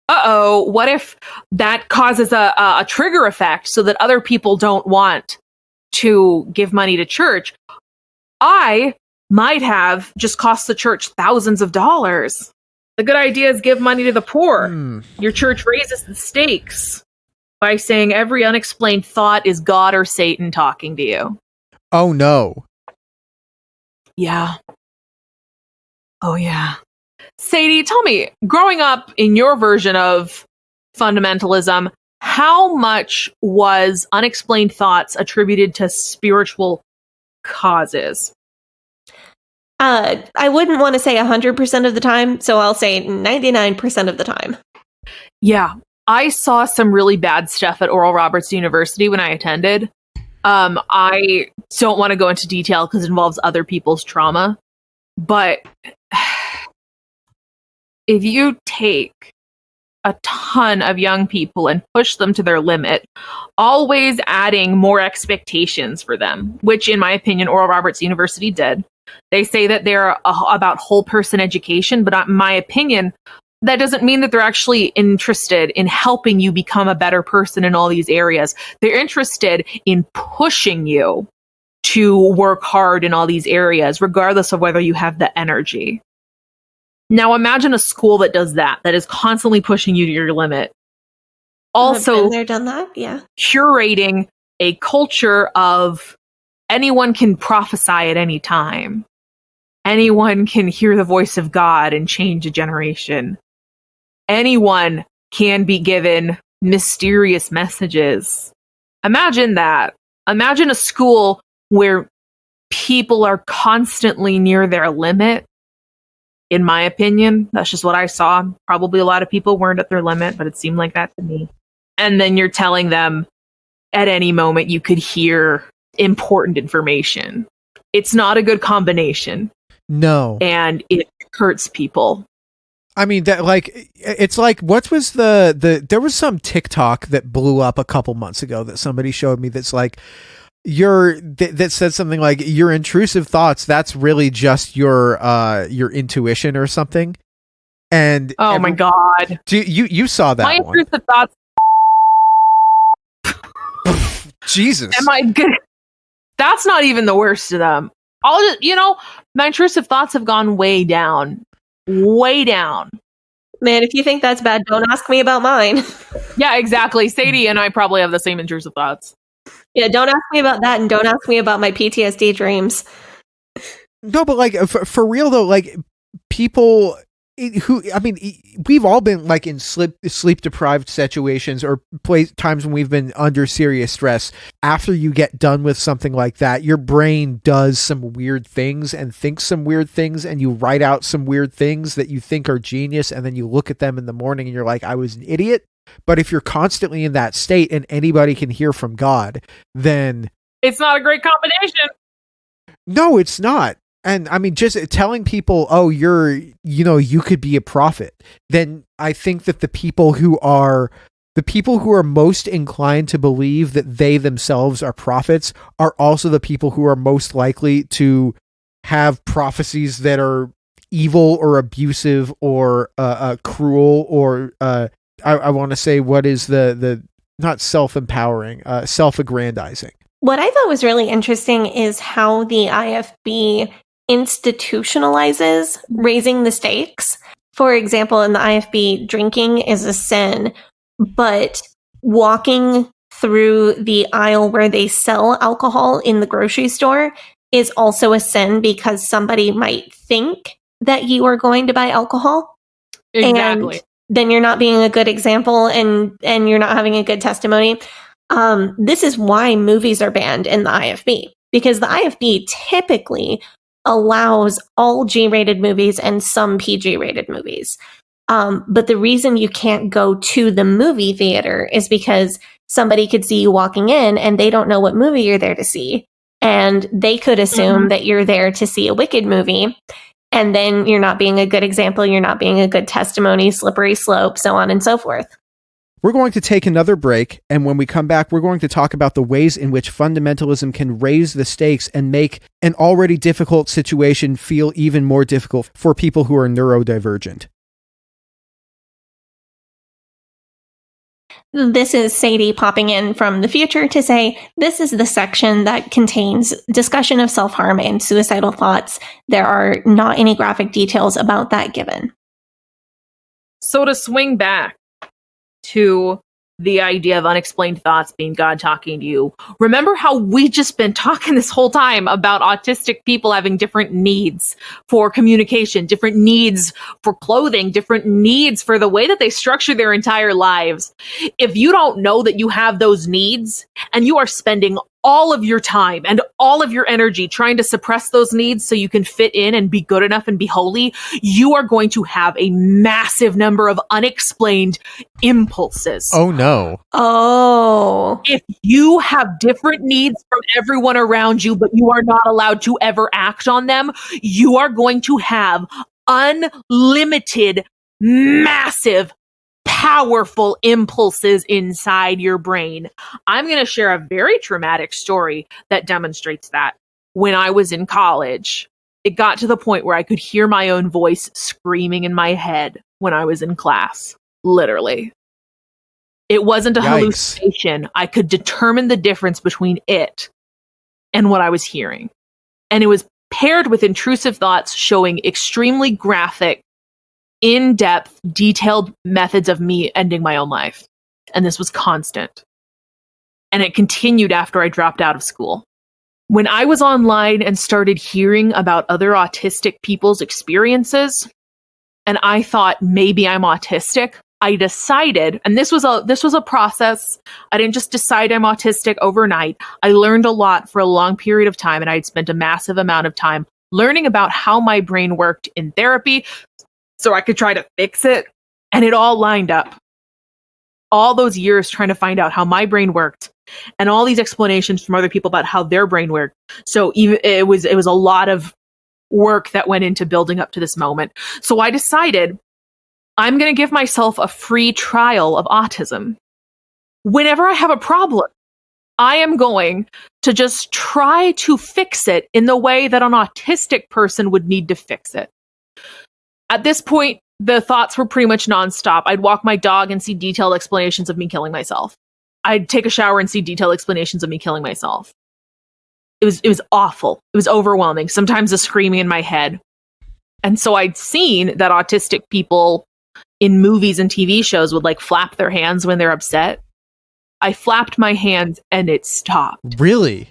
Uh-oh, what if that causes a trigger effect so that other people don't want to give money to church? I might have just cost the church thousands of dollars. The good idea is give money to the poor. Your church raises the stakes by saying every unexplained thought is God or Satan talking to you. Oh, no. Yeah. Oh, yeah. Sadie, tell me, growing up in your version of fundamentalism, how much was unexplained thoughts attributed to spiritual causes? I wouldn't want to say 100% of the time, so I'll say 99% of the time. Yeah. I saw some really bad stuff at Oral Roberts University when I attended. I don't want to go into detail because it involves other people's trauma. But if you take a ton of young people and push them to their limit, always adding more expectations for them, which in my opinion, Oral Roberts University did. They say that they're about whole person education, but in my opinion, that doesn't mean that they're actually interested in helping you become a better person in all these areas. They're interested in pushing you to work hard in all these areas, regardless of whether you have the energy. Now imagine a school that does that is constantly pushing you to your limit. Also, I've been there, done that, yeah. Curating a culture of anyone can prophesy at any time. anyone can hear the voice of God and change a generation. Anyone can be given mysterious messages. Imagine that. Imagine a school where people are constantly near their limit. In my opinion, that's just what I saw. Probably a lot of people weren't at their limit, but it seemed like that to me. And then you're telling them at any moment you could hear important information. It's not a good combination. No. And it hurts people. I mean, that, like, it's like, what was there was some TikTok that blew up a couple months ago that somebody showed me that's like, that said something like, your intrusive thoughts, that's really just your intuition or something. And my God. You saw that my one. Intrusive thoughts. Jesus. Am I good? That's not even the worst of them. My intrusive thoughts have gone way down. Way down. Man, if you think that's bad, don't ask me about mine. Yeah, exactly. Sadie and I probably have the same intrusive thoughts. Yeah, don't ask me about that, and don't ask me about my PTSD dreams. No, but like for real though, like people we've all been like in sleep deprived situations or times when we've been under serious stress. After you get done with something like that, your brain does some weird things and thinks some weird things, and you write out some weird things that you think are genius, and then you look at them in the morning and you're like, I was an idiot. But if you're constantly in that state and anybody can hear from God, then it's not a great combination. No, it's not. And I mean, just telling people, oh, you could be a prophet, then I think that the people who are most inclined to believe that they themselves are prophets are also the people who are most likely to have prophecies that are evil or abusive or cruel or I want to say, what is the not self-empowering, self-aggrandizing. What I thought was really interesting is how the IFB institutionalizes raising the stakes. For example, in the IFB, drinking is a sin, but walking through the aisle where they sell alcohol in the grocery store is also a sin because somebody might think that you are going to buy alcohol. Exactly. And then you're not being a good example and you're not having a good testimony. This is why movies are banned in the IFB, because the IFB typically allows all G-rated movies and some PG-rated movies. But the reason you can't go to the movie theater is because somebody could see you walking in and they don't know what movie you're there to see. And they could assume that you're there to see a Wicked movie. And then you're not being a good example. You're not being a good testimony, slippery slope, so on and so forth. We're going to take another break, and when we come back, we're going to talk about the ways in which fundamentalism can raise the stakes and make an already difficult situation feel even more difficult for people who are neurodivergent. This is Sadie popping in from the future to say this is the section that contains discussion of self-harm and suicidal thoughts. There are not any graphic details about that given. So to swing back to the idea of unexplained thoughts being God talking to you, remember how we just been talking this whole time about autistic people having different needs for communication, different needs for clothing, different needs for the way that they structure their entire lives. If you don't know that you have those needs and you are spending all of your time and all of your energy trying to suppress those needs so you can fit in and be good enough and be holy, you are going to have a massive number of unexplained impulses. Oh no. Oh. If you have different needs from everyone around you, but you are not allowed to ever act on them, you are going to have unlimited, massive, powerful impulses inside your brain. I'm going to share a very traumatic story that demonstrates that. When I was in college, it got to the point where I could hear my own voice screaming in my head when I was in class. Literally. It wasn't a hallucination. I could determine the difference between it and what I was hearing. And it was paired with intrusive thoughts showing extremely graphic, in-depth, detailed methods of me ending my own life. And this was constant. And it continued after I dropped out of school. When I was online and started hearing about other autistic people's experiences, and I thought maybe I'm autistic, I decided, and this was a process. I didn't just decide I'm autistic overnight. I learned a lot for a long period of time, and I'd spent a massive amount of time learning about how my brain worked in therapy so I could try to fix it, and it all lined up. All those years trying to find out how my brain worked, and all these explanations from other people about how their brain worked. So even it was a lot of work that went into building up to this moment. So I decided I'm going to give myself a free trial of autism. Whenever I have a problem, I am going to just try to fix it in the way that an autistic person would need to fix it. At this point, the thoughts were pretty much nonstop. I'd walk my dog and see detailed explanations of me killing myself. I'd take a shower and see detailed explanations of me killing myself. It was awful. It was overwhelming. Sometimes a screaming in my head. And so I'd seen that autistic people in movies and TV shows would like flap their hands when they're upset. I flapped my hands and it stopped. Really?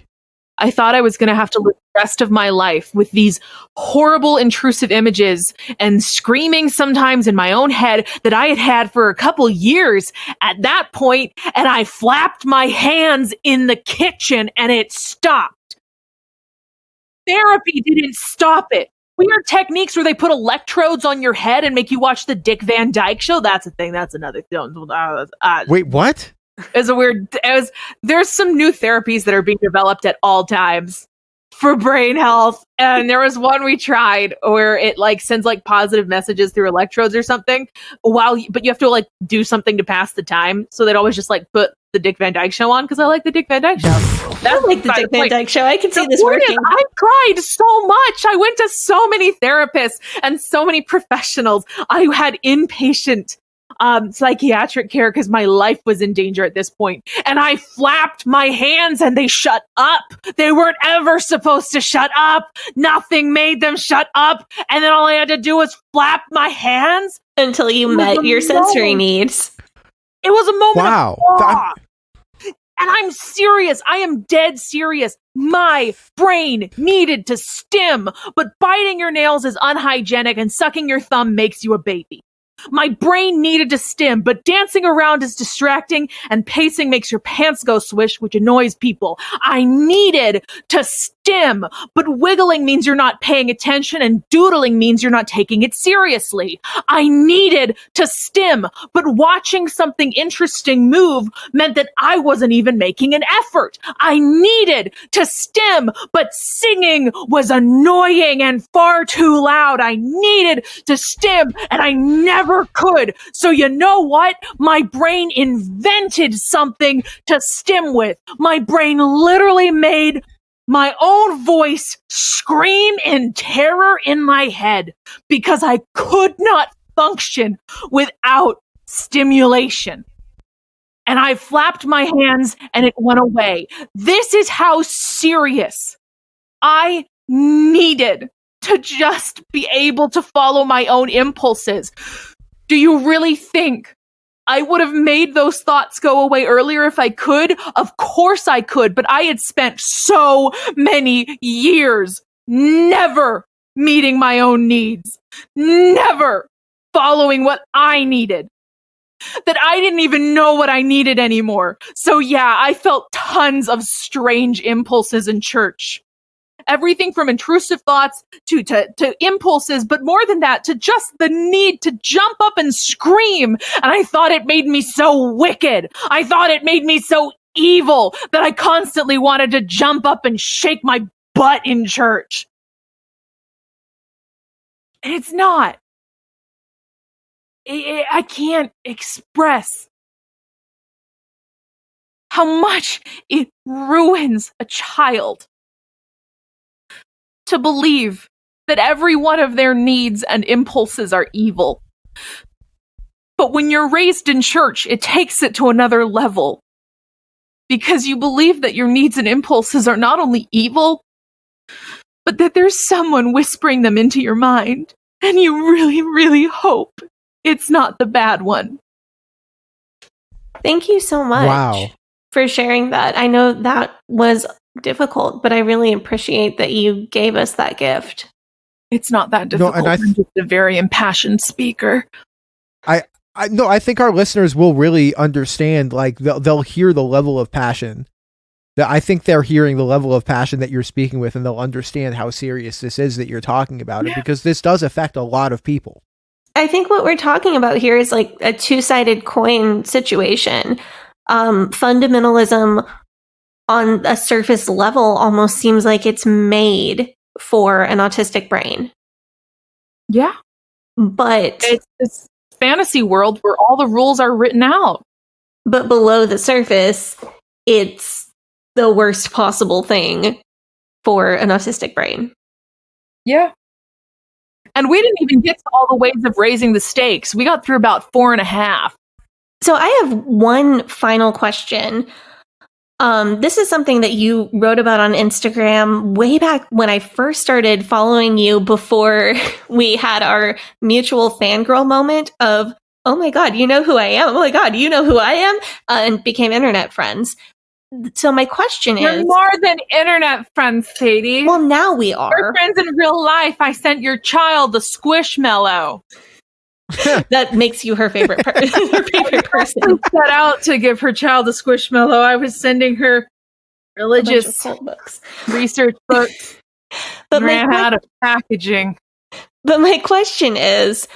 I thought I was going to have to live the rest of my life with these horrible intrusive images and screaming sometimes in my own head that I had for a couple years at that point, and I flapped my hands in the kitchen and it stopped. Therapy didn't stop it. Weird techniques where they put electrodes on your head and make you watch the Dick Van Dyke Show. That's a thing. That's another thing. Wait, what? There's some new therapies that are being developed at all times for brain health. And there was one we tried where it like sends like positive messages through electrodes or something but you have to like do something to pass the time. So they'd always just like put the Dick Van Dyke Show on because I like the Dick Van Dyke Show. I like the Dick Van Dyke Show. I can see this working. I tried so much. I went to so many therapists and so many professionals. I had inpatient psychiatric care because my life was in danger at this point. And I flapped my hands and they shut up. They weren't ever supposed to shut up. Nothing made them shut up. And then all I had to do was flap my hands. Until you met your sensory needs. It was a moment Wow. of awe. And I'm serious. I am dead serious. My brain needed to stim, but biting your nails is unhygienic and sucking your thumb makes you a baby. My brain needed to stim, but dancing around is distracting and pacing makes your pants go swish, which annoys people. I needed to stim, but wiggling means you're not paying attention and doodling means you're not taking it seriously. I needed to stim, but watching something interesting move meant that I wasn't even making an effort. I needed to stim, but singing was annoying and far too loud. I needed to stim and I never could. So you know what? My brain invented something to stim with. My brain literally made my own voice scream in terror in my head because I could not function without stimulation. And I flapped my hands and it went away. This is how serious I needed to just be able to follow my own impulses. Do you really think I would have made those thoughts go away earlier if I could? Of course I could, but I had spent so many years never meeting my own needs, never following what I needed, that I didn't even know what I needed anymore. So yeah, I felt tons of strange impulses in church. Everything from intrusive thoughts to impulses, but more than that, to just the need to jump up and scream. And I thought it made me so wicked. I thought it made me so evil that I constantly wanted to jump up and shake my butt in church. And it's not. I can't express how much it ruins a child to believe that every one of their needs and impulses are evil. But when you're raised in church, it takes it to another level. Because you believe that your needs and impulses are not only evil, but that there's someone whispering them into your mind. And you really, really hope it's not the bad one. Thank you so much Wow. for sharing that. I know that was difficult, but I really appreciate that you gave us that gift. It's not that difficult. and I'm just a very impassioned speaker. I think our listeners will really understand. Like they'll hear the level of passion. I think they're hearing the level of passion that you're speaking with, and they'll understand how serious this is that you're talking about it, because this does affect a lot of people. I think what we're talking about here is like a two-sided coin situation. Fundamentalism on a surface level almost seems like it's made for an autistic brain. Yeah. But it's this fantasy world where all the rules are written out. But below the surface, it's the worst possible thing for an autistic brain. Yeah. And we didn't even get to all the ways of raising the stakes. We got through about 4.5. So I have one final question. This is something that you wrote about on Instagram way back when I first started following you, before we had our mutual fangirl moment of, oh my God, you know who I am. Oh my God, you know who I am. And became internet friends. So my question We're is... more than internet friends, Katie. Well, now we are. We're friends in real life. I sent your child the Squishmallow. That makes you her favorite, her favorite person. Set out to give her child a Squishmallow. I was sending her religious books, research books, but ran out of packaging. But my question is,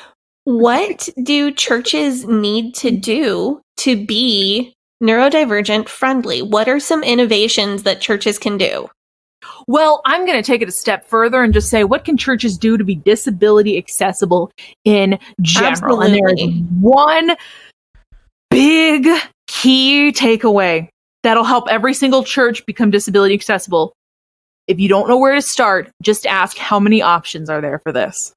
what do churches need to do to be neurodivergent friendly? What are some innovations that churches can do? Well, I'm going to take it a step further and just say, what can churches do to be disability accessible in general? Absolutely. And there is one big key takeaway that'll help every single church become disability accessible. If you don't know where to start, just ask, how many options are there for this?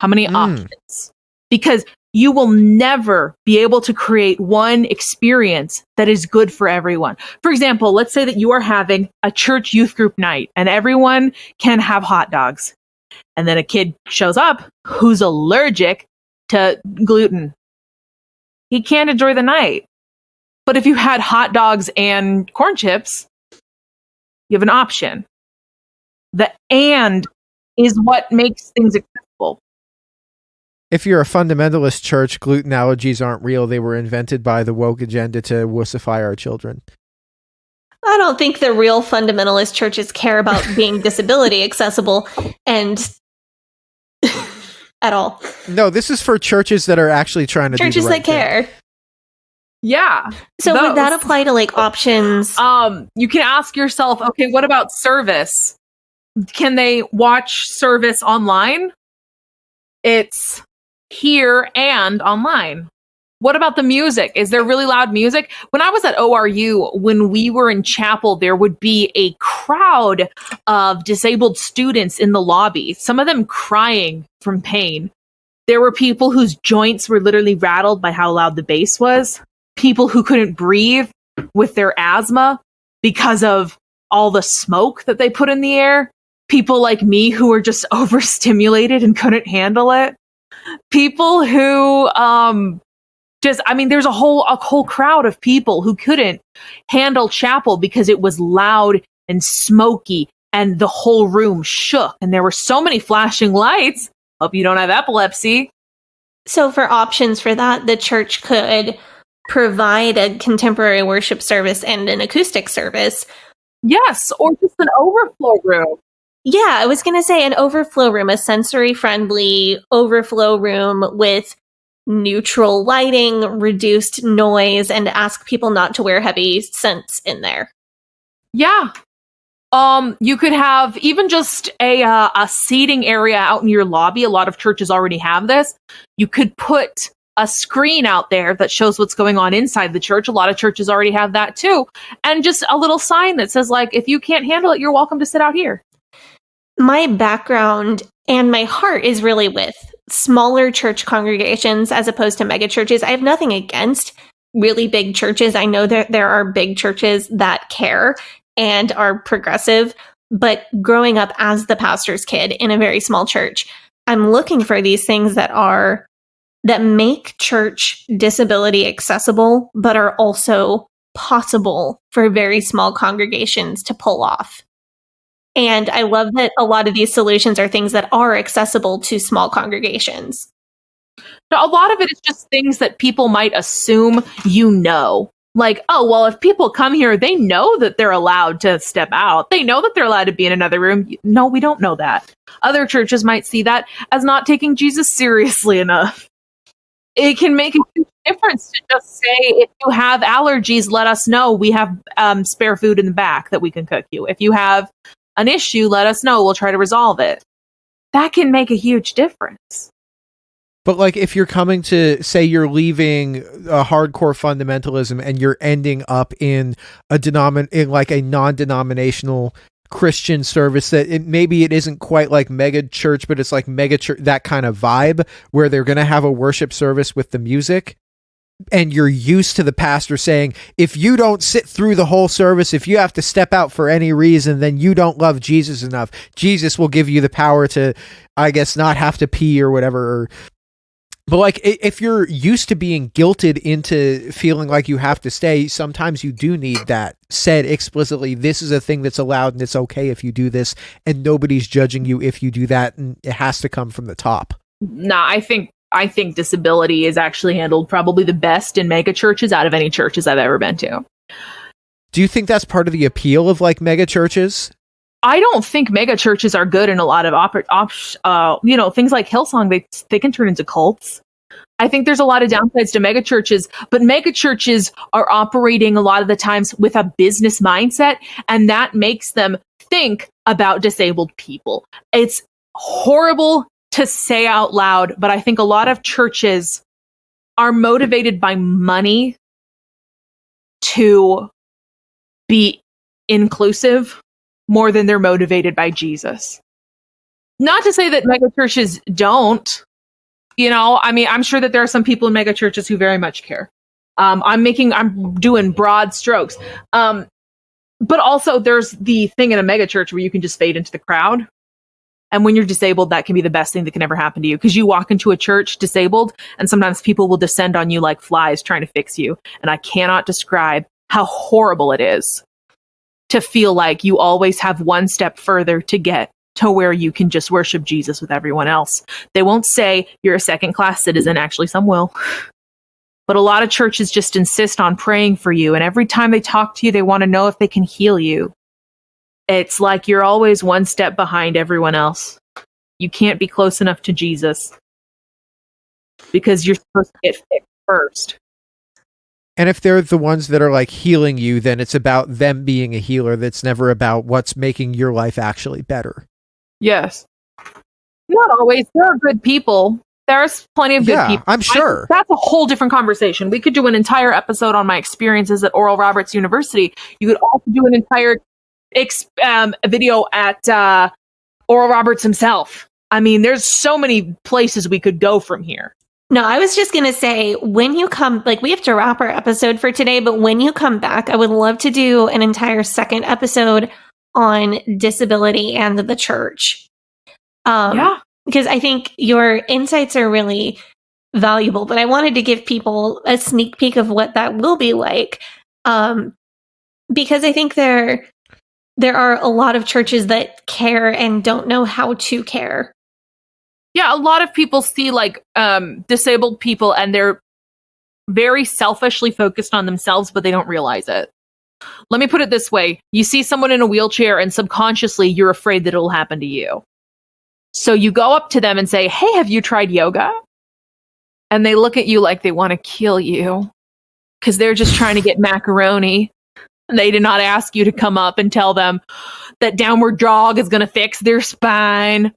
How many options? Because you will never be able to create one experience that is good for everyone. For example, let's say that you are having a church youth group night and everyone can have hot dogs. And then a kid shows up who's allergic to gluten. He can't enjoy the night. But if you had hot dogs and corn chips, you have an option. The and is what makes things accessible. If you're a fundamentalist church, gluten allergies aren't real. They were invented by the woke agenda to wussify our children. I don't think the real fundamentalist churches care about being disability accessible and at all. No, this is for churches that are actually trying to do churches the right that care. thing. Yeah. So would that apply to like options? You can ask yourself, okay, what about service? Can they watch service online? It's here and online. What about the music? Is there really loud music? When I was at ORU, when we were in chapel, there would be a crowd of disabled students in the lobby, some of them crying from pain. There were people whose joints were literally rattled by how loud the bass was. People who couldn't breathe with their asthma because of all the smoke that they put in the air. People like me who were just overstimulated and couldn't handle it. People who there's a whole crowd of people who couldn't handle chapel because it was loud and smoky and the whole room shook and there were so many flashing lights. Hope you don't have epilepsy. So for options for that, the church could provide a contemporary worship service and an acoustic service. Yes, or just an overflow room. Yeah, I was going to say an overflow room, a sensory-friendly overflow room with neutral lighting, reduced noise, and ask people not to wear heavy scents in there. Yeah. You could have even just a seating area out in your lobby. A lot of churches already have this. You could put a screen out there that shows what's going on inside the church. A lot of churches already have that too. And just a little sign that says, like, if you can't handle it, you're welcome to sit out here. My background and my heart is really with smaller church congregations as opposed to mega churches. I have nothing against really big churches. I know that there are big churches that care and are progressive, but growing up as the pastor's kid in a very small church, I'm looking for these things that make church disability accessible, but are also possible for very small congregations to pull off. And I love that a lot of these solutions are things that are accessible to small congregations. Now, a lot of it is just things that people might assume you know. Like, oh, well, if people come here, they know that they're allowed to step out. They know that they're allowed to be in another room. No, we don't know that. Other churches might see that as not taking Jesus seriously enough. It can make a huge difference to just say, if you have allergies, let us know. We have spare food in the back that we can cook you. If you have an issue, let us know. We'll try to resolve it. That can make a huge difference. But like, if you're coming to say you're leaving a hardcore fundamentalism and you're ending up in in like a non-denominational Christian service that maybe it isn't quite like mega church, but it's like mega church, that kind of vibe where they're going to have a worship service with the music. And you're used to the pastor saying, if you don't sit through the whole service, if you have to step out for any reason, then you don't love Jesus enough. Jesus will give you the power to, I guess, not have to pee or whatever. But like, if you're used to being guilted into feeling like you have to stay, sometimes you do need that said explicitly. This is a thing that's allowed and it's okay if you do this, and nobody's judging you if you do that, and it has to come from the top. Nah, I think disability is actually handled probably the best in mega churches out of any churches I've ever been to. Do you think that's part of the appeal of like mega churches? I don't think mega churches are good in a lot of things like Hillsong. They can turn into cults. I think there's a lot of downsides to mega churches, but mega churches are operating a lot of the times with a business mindset, and that makes them think about disabled people. It's horrible to say out loud, but I think a lot of churches are motivated by money to be inclusive more than they're motivated by Jesus. Not to say that mega churches don't, I mean, I'm sure that there are some people in mega churches who very much care. I'm doing broad strokes. But also there's the thing in a mega church where you can just fade into the crowd. And when you're disabled, that can be the best thing that can ever happen to you, because you walk into a church disabled and sometimes people will descend on you like flies trying to fix you. And I cannot describe how horrible it is to feel like you always have one step further to get to where you can just worship Jesus with everyone else. They won't say you're a second-class citizen. Actually, some will. But a lot of churches just insist on praying for you. And every time they talk to you, they want to know if they can heal you. It's like you're always one step behind everyone else. You can't be close enough to Jesus because you're supposed to get fixed first. And if they're the ones that are like healing you, then it's about them being a healer. That's never about what's making your life actually better. Yes. Not always. There are good people. There's plenty of good people. I'm sure. That's a whole different conversation. We could do an entire episode on my experiences at Oral Roberts University. You could also do an entire video at Oral Roberts himself. I mean, there's so many places we could go from here. No, I was just going to say, when you come, like, we have to wrap our episode for today, but when you come back, I would love to do an entire second episode on disability and the church. Because I think your insights are really valuable, but I wanted to give people a sneak peek of what that will be like. Because I think there are a lot of churches that care and don't know how to care. Yeah, a lot of people see like disabled people and they're very selfishly focused on themselves, but they don't realize it. Let me put it this way. You see someone in a wheelchair and subconsciously you're afraid that it'll happen to you. So you go up to them and say, hey, have you tried yoga? And they look at you like they want to kill you because they're just trying to get macaroni. They did not ask you to come up and tell them that downward dog is going to fix their spine.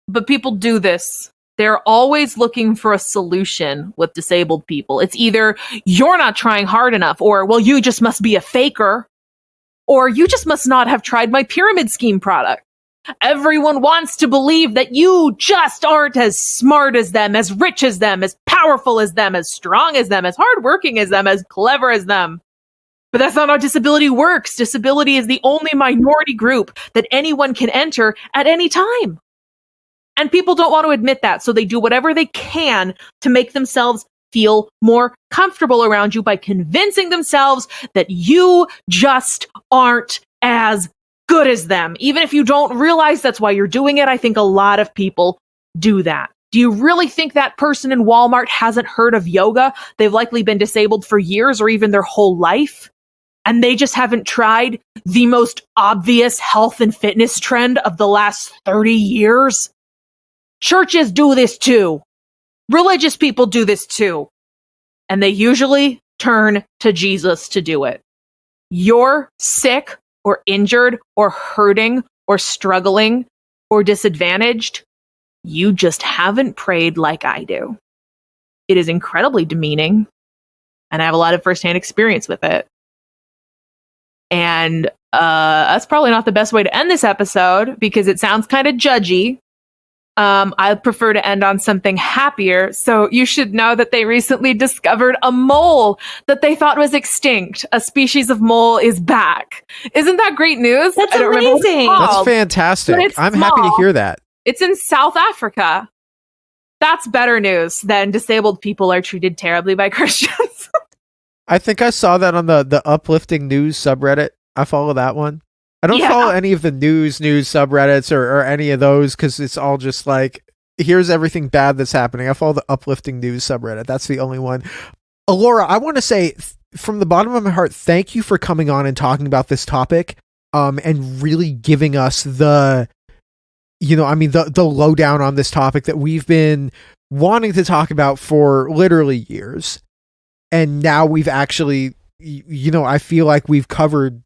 But people do this. They're always looking for a solution with disabled people. It's either you're not trying hard enough, or, well, you just must be a faker, or you just must not have tried my pyramid scheme product. Everyone wants to believe that you just aren't as smart as them, as rich as them, as powerful as them, as strong as them, as hardworking as them, as clever as them. But that's not how disability works. Disability is the only minority group that anyone can enter at any time. And people don't want to admit that, so they do whatever they can to make themselves feel more comfortable around you by convincing themselves that you just aren't as good as them. Even if you don't realize that's why you're doing it, I think a lot of people do that. Do you really think that person in Walmart hasn't heard of yoga? They've likely been disabled for years or even their whole life. And they just haven't tried the most obvious health and fitness trend of the last 30 years. Churches do this too. Religious people do this too. And they usually turn to Jesus to do it. You're sick or injured or hurting or struggling or disadvantaged. You just haven't prayed like I do. It is incredibly demeaning, and I have a lot of firsthand experience with it. And that's probably not the best way to end this episode because it sounds kind of judgy. I prefer to end on something happier. So you should know that they recently discovered a mole that they thought was extinct. A species of mole is back. Isn't that great news? That's I don't remember what it's amazing. That's called, fantastic. but it's I'm happy to small. hear that. It's in South Africa. That's better news than disabled people are treated terribly by Christians. I think I saw that on the uplifting news subreddit. I follow that one. I don't follow any of the news subreddits or any of those because it's all just like, here's everything bad that's happening. I follow the uplifting news subreddit. That's the only one. Elora, I want to say from the bottom of my heart, thank you for coming on and talking about this topic and really giving us the lowdown on this topic that we've been wanting to talk about for literally years. And now we've actually, I feel like we've covered,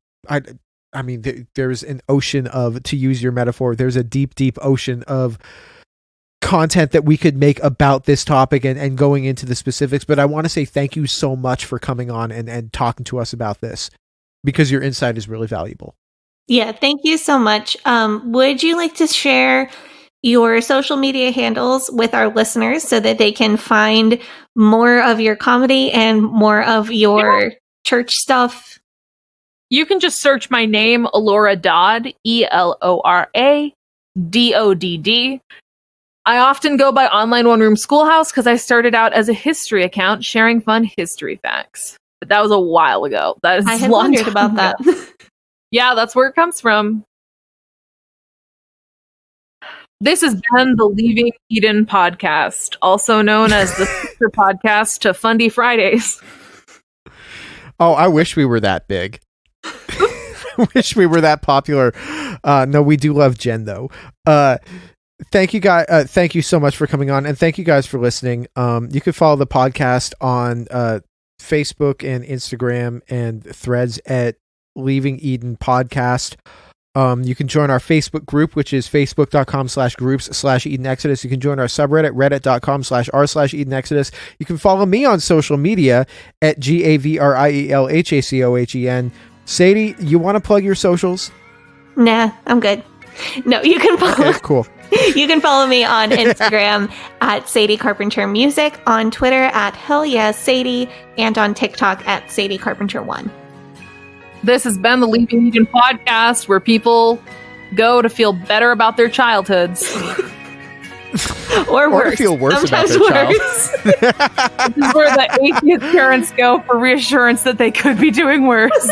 there's an ocean of, to use your metaphor, there's a deep, deep ocean of content that we could make about this topic and going into the specifics. But I want to say thank you so much for coming on and talking to us about this because your insight is really valuable. Yeah, thank you so much. Would you like to share your social media handles with our listeners so that they can find more of your comedy and more of your church stuff? You can just search my name, Elora Dodd, ELORA DODD. I often go by Online One Room Schoolhouse because I started out as a history account sharing fun history facts. But that was a while ago. That is I a had long wondered time about ago. that. Yeah, that's where it comes from. This has been the Leaving Eden podcast, also known as the sister podcast to Fundy Fridays. Oh, I wish we were that big. I wish we were that popular. No, we do love Jen though. Thank you guys. Thank you so much for coming on, and thank you guys for listening. You can follow the podcast on Facebook and Instagram and Threads at Leaving Eden Podcast. You can join our Facebook group, which is facebook.com/groups/Eden Exodus. You can join our subreddit, reddit.com/r/Eden Exodus. You can follow me on social media at GAVRIELHACOHEN. Sadie, you want to plug your socials? Nah, I'm good. No, you can follow. Okay, cool. You can follow me on Instagram at Sadie Carpenter Music, on Twitter at Hell Yeah Sadie, and on TikTok at Sadie Carpenter 1. This has been the Leaving Eden podcast, where people go to feel better about their childhoods. Or worse. to feel worse Sometimes about their worse. child. This is where the atheist parents go for reassurance that they could be doing worse.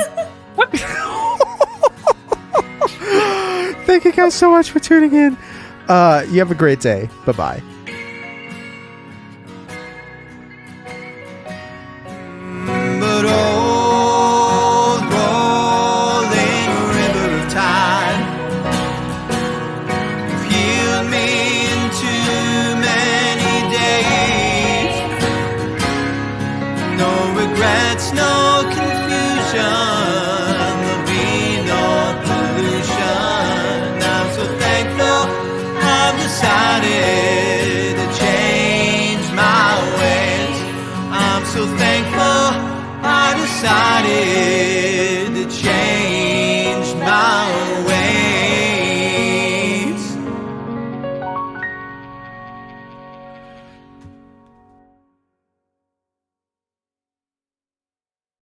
Thank you guys so much for tuning in. You have a great day. Bye-bye. But old rolling river of time, you've healed me in too many days. No regrets, no confusion, there'll be no pollution. I'm so thankful I've decided to change my ways. I'm so thankful I decided